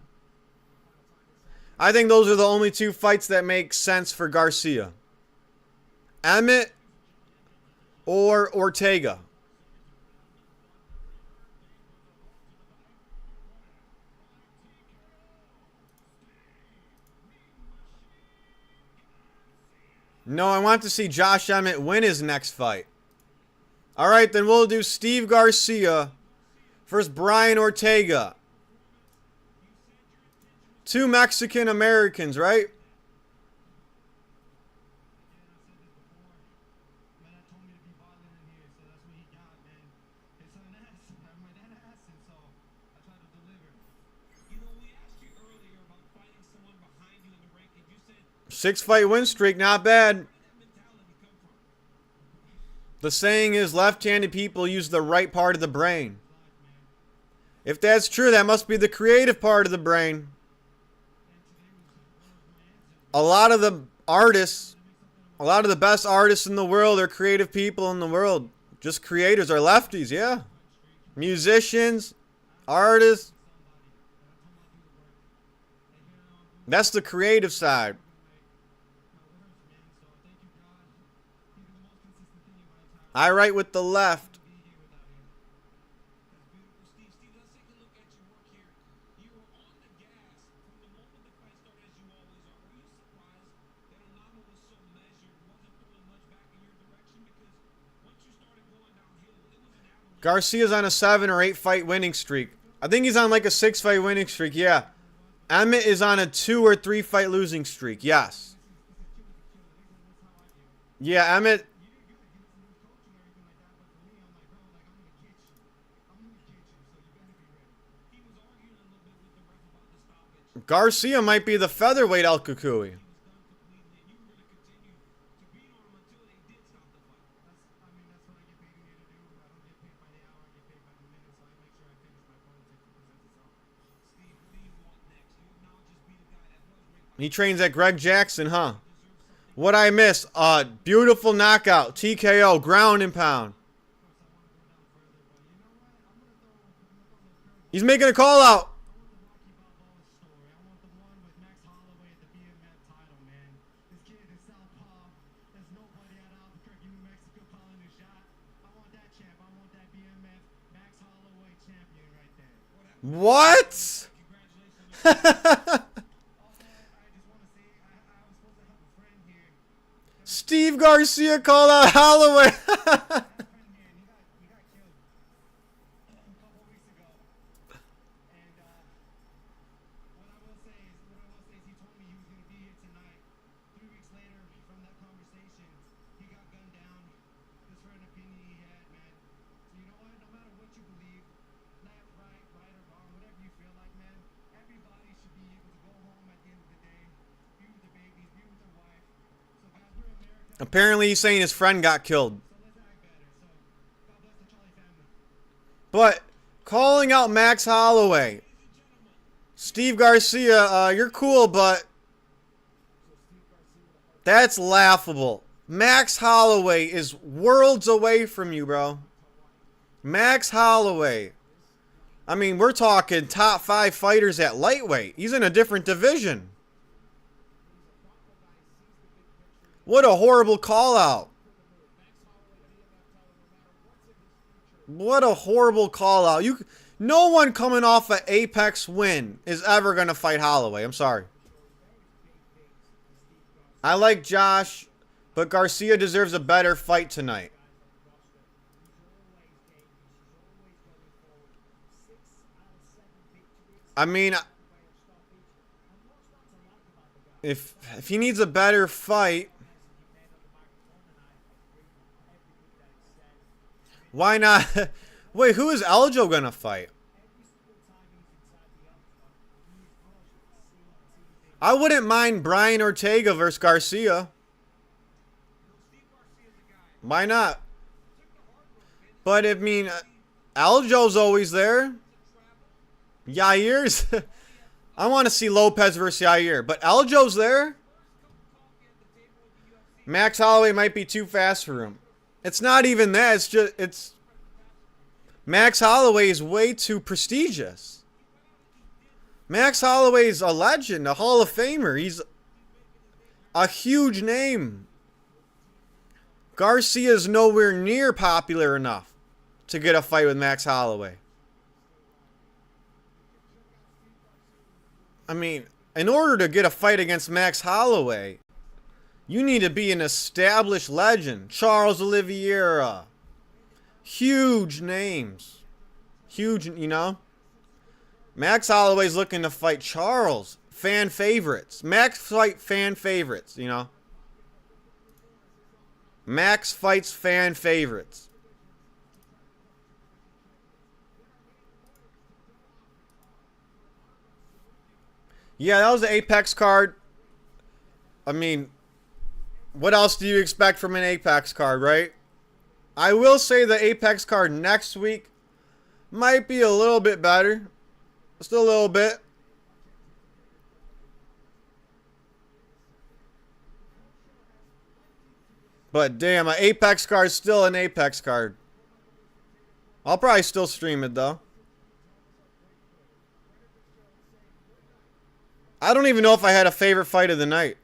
I think those are the only 2 fights that make sense for Garcia. Emmett or Ortega. No, I want to see Josh Emmett win his next fight. Alright, then we'll do Steve Garcia versus Brian Ortega. 2 Mexican Americans, right? Six-fight win streak, not bad. The saying is left-handed people use the right part of the brain. If that's true, that must be the creative part of the brain. A lot of the artists, a lot of the best artists in the world are creative people in the world. Just creators are lefties, yeah. Musicians, artists. That's the creative side. I write with the left. Garcia's on a 7 or 8 fight winning streak. I think he's on like a 6 fight winning streak, yeah. Emmett is on a 2 or 3 fight losing streak, yes. Yeah, Emmett. Garcia might be the featherweight El Cucuy. He trains at Greg Jackson, huh? What I missed? Beautiful knockout. TKO. Ground and pound. He's making a call out. What? Steve Garcia called out Holloway. Apparently he's saying his friend got killed. But calling out Max Holloway. Steve Garcia, you're cool, but that's laughable. Max Holloway is worlds away from you, bro. Max Holloway. I mean, we're talking top 5 fighters at lightweight. He's in a different division. What a horrible call out. What a horrible call out. No one coming off an Apex win is ever going to fight Holloway. I'm sorry. I like Josh, but Garcia deserves a better fight tonight. I mean, if he needs a better fight, why not? Wait, who is Aljo gonna fight? I wouldn't mind Brian Ortega versus Garcia. Why not? But I mean, Aljo's always there. Yair's. I want to see Lopez versus Yair, but Aljo's there. Max Holloway might be too fast for him. It's not even that. It's Max Holloway is way too prestigious. Max Holloway's a legend, a Hall of Famer. He's a huge name. Garcia's nowhere near popular enough to get a fight with Max Holloway. I mean, in order to get a fight against Max Holloway, you need to be an established legend. Charles Oliveira. Huge names. Huge, you know. Max Holloway's looking to fight Charles. Fan favorites. Max fight fan favorites, you know. Max fights fan favorites. Yeah, that was the Apex card. I mean, what else do you expect from an Apex card, right? I will say the Apex card next week might be a little bit better. Just a little bit. But damn, an Apex card is still an Apex card. I'll probably still stream it though. I don't even know if I had a favorite fight of the night.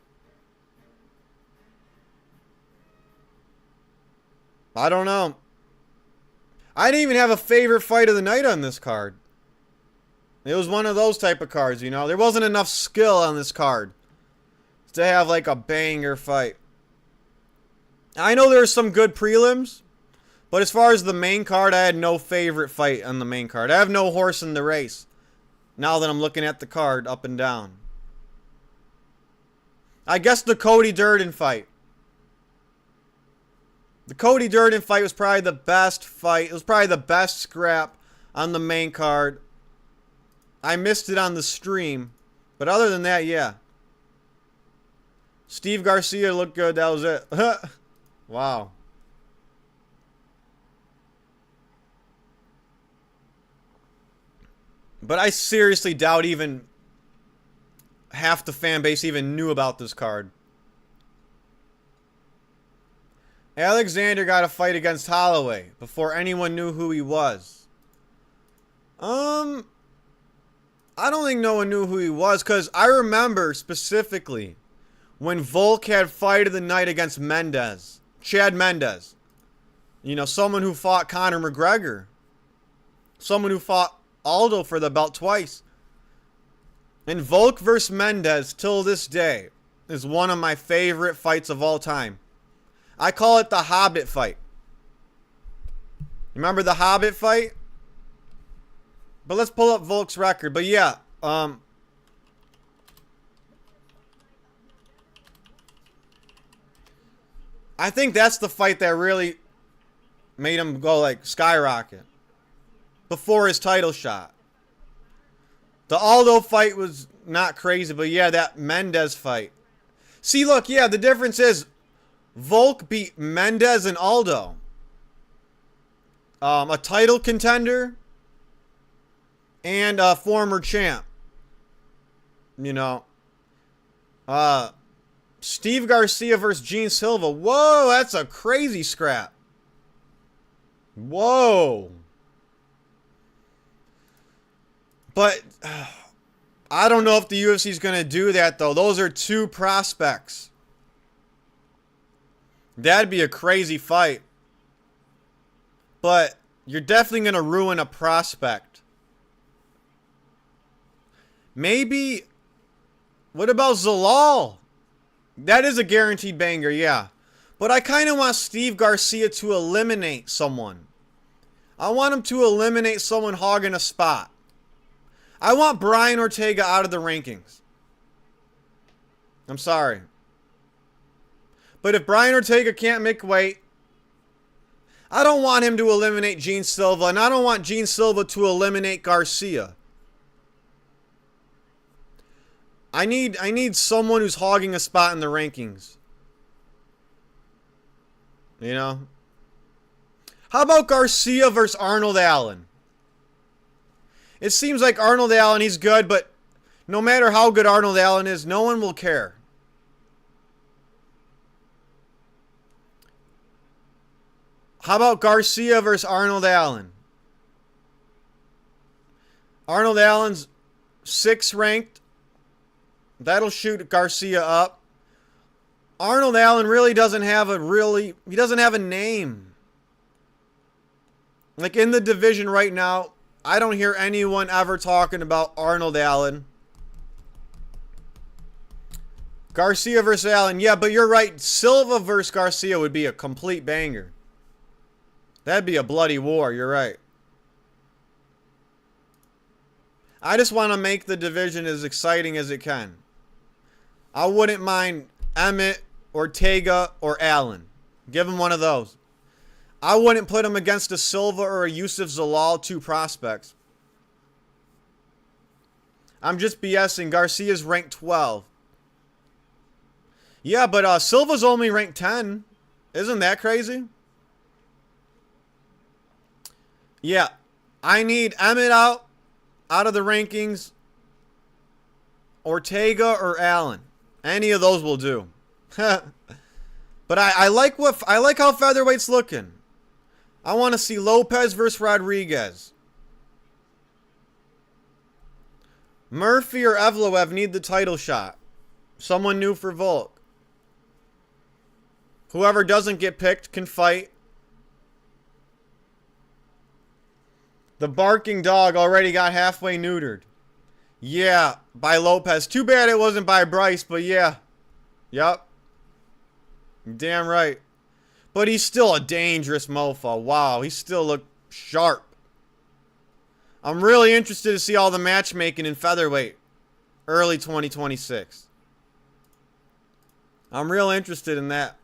I don't know. I didn't even have a favorite fight of the night on this card. It was one of those type of cards, you know. There wasn't enough skill on this card to have like a banger fight. I know there's some good prelims, but as far as the main card, I had no favorite fight on the main card. I have no horse in the race now that I'm looking at the card up and down. I guess the Cody Durden fight. The Cody Durden fight was probably the best fight. It was probably the best scrap on the main card. I missed it on the stream. But other than that, yeah. Steve Garcia looked good. That was it. Wow. But I seriously doubt even half the fan base even knew about this card. Alexander got a fight against Holloway before anyone knew who he was. I don't think no one knew who he was, because I remember specifically when Volk had fight of the night against Mendez. Chad Mendez. You know, someone who fought Conor McGregor. Someone who fought Aldo for the belt twice. And Volk versus Mendez, till this day, is one of my favorite fights of all time. I call it the Hobbit fight. Remember the Hobbit fight? But let's pull up Volk's record. But yeah, I think that's the fight that really made him go like skyrocket. Before his title shot. The Aldo fight was not crazy, but yeah, that Mendez fight. See, look, yeah, the difference is Volk beat Mendez and Aldo. A title contender and a former champ. You know. Steve Garcia versus Gene Silva. Whoa, that's a crazy scrap. Whoa. But I don't know if the UFC is going to do that, though. Those are two prospects. That'd be a crazy fight. But you're definitely going to ruin a prospect. Maybe. What about Zalal? That is a guaranteed banger, yeah. But I kind of want Steve Garcia to eliminate someone. I want him to eliminate someone hogging a spot. I want Brian Ortega out of the rankings. I'm sorry. But if Brian Ortega can't make weight, I don't want him to eliminate Gene Silva, and I don't want Gene Silva to eliminate Garcia. I need someone who's hogging a spot in the rankings. You know? How about Garcia versus Arnold Allen? It seems like Arnold Allen, he's good, but no matter how good Arnold Allen is, no one will care. How about Garcia versus Arnold Allen? Arnold Allen's 6th ranked. That'll shoot Garcia up. Arnold Allen really doesn't have he doesn't have a name. Like in the division right now, I don't hear anyone ever talking about Arnold Allen. Garcia versus Allen. Yeah, but you're right. Silva versus Garcia would be a complete banger. That'd be a bloody war. You're right. I just want to make the division as exciting as it can. I wouldn't mind Emmett, Ortega, or Allen. Give him one of those. I wouldn't put him against a Silva or a Yusuf Zalal, 2 prospects. I'm just BSing. Garcia's ranked 12. Yeah, but Silva's only ranked 10. Isn't that crazy? Yeah. I need Emmett out of the rankings. Ortega or Allen. Any of those will do. But I like how featherweight's looking. I want to see Lopez versus Rodriguez. Murphy or Evloev need the title shot. Someone new for Volk. Whoever doesn't get picked can fight. The barking dog already got halfway neutered. Yeah, by Lopez. Too bad it wasn't by Bryce, but yeah. Yup. Damn right. But he's still a dangerous mofo. Wow, he still look sharp. I'm really interested to see all the matchmaking in featherweight early 2026. I'm real interested in that.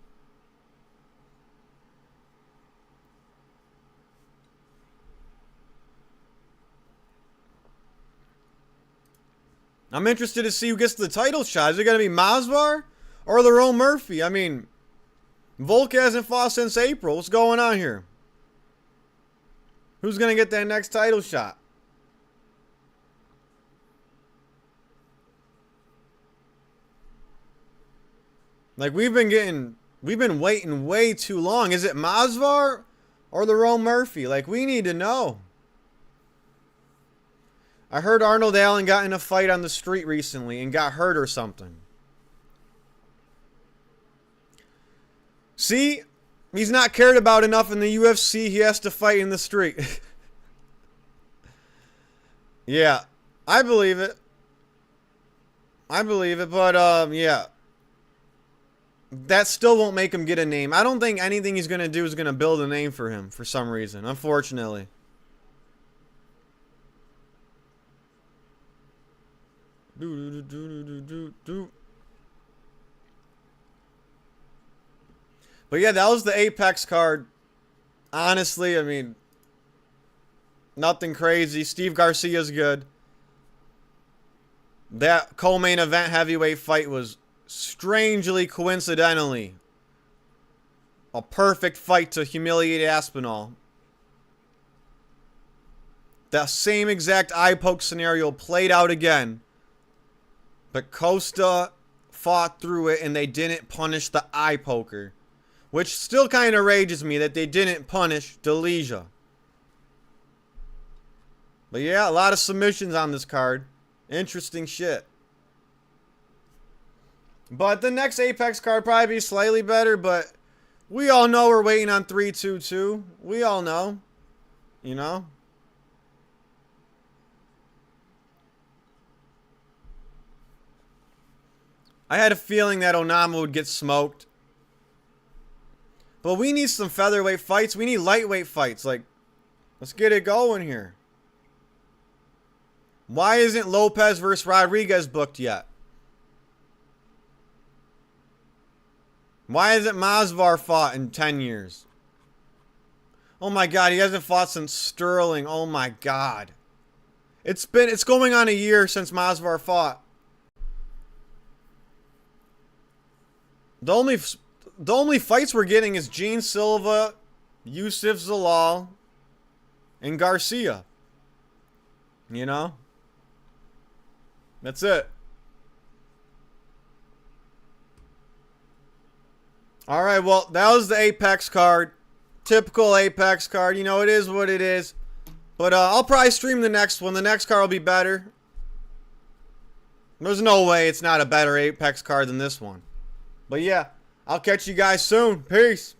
I'm interested to see who gets the title shot. Is it going to be Masvidal or Lerone Murphy? I mean, Volk hasn't fought since April. What's going on here? Who's going to get that next title shot? Like, we've been waiting way too long. Is it Masvar or the Rome Murphy? Like, we need to know. I heard Arnold Allen got in a fight on the street recently and got hurt or something. See? He's not cared about enough in the UFC. He has to fight in the street. Yeah. I believe it. But, yeah. That still won't make him get a name. I don't think anything he's going to do is going to build a name for him for some reason, unfortunately. But yeah, that was the Apex card. Honestly, I mean, nothing crazy. Steve Garcia's good. That co-main event heavyweight fight was strangely, coincidentally, a perfect fight to humiliate Aspinall. That same exact eye poke scenario played out again. But Costa fought through it and they didn't punish the eye poker. Which still kind of rages me that they didn't punish Delija. But yeah, a lot of submissions on this card. Interesting shit. But the next Apex card probably be slightly better, but we all know we're waiting on 322. We all know. You know? I had a feeling that Onama would get smoked. But we need some featherweight fights. We need lightweight fights. Like, let's get it going here. Why isn't Lopez versus Rodriguez booked yet? Why hasn't Masvar fought in 10 years? Oh my god, he hasn't fought since Sterling. Oh my god. It's going on a year since Masvar fought. The only fights we're getting is Gene Silva, Yusuf Zalal, and Garcia. You know? That's it. Alright, well, that was the Apex card. Typical Apex card. You know, it is what it is. But I'll probably stream the next one. The next card will be better. There's no way it's not a better Apex card than this one. But yeah, I'll catch you guys soon. Peace.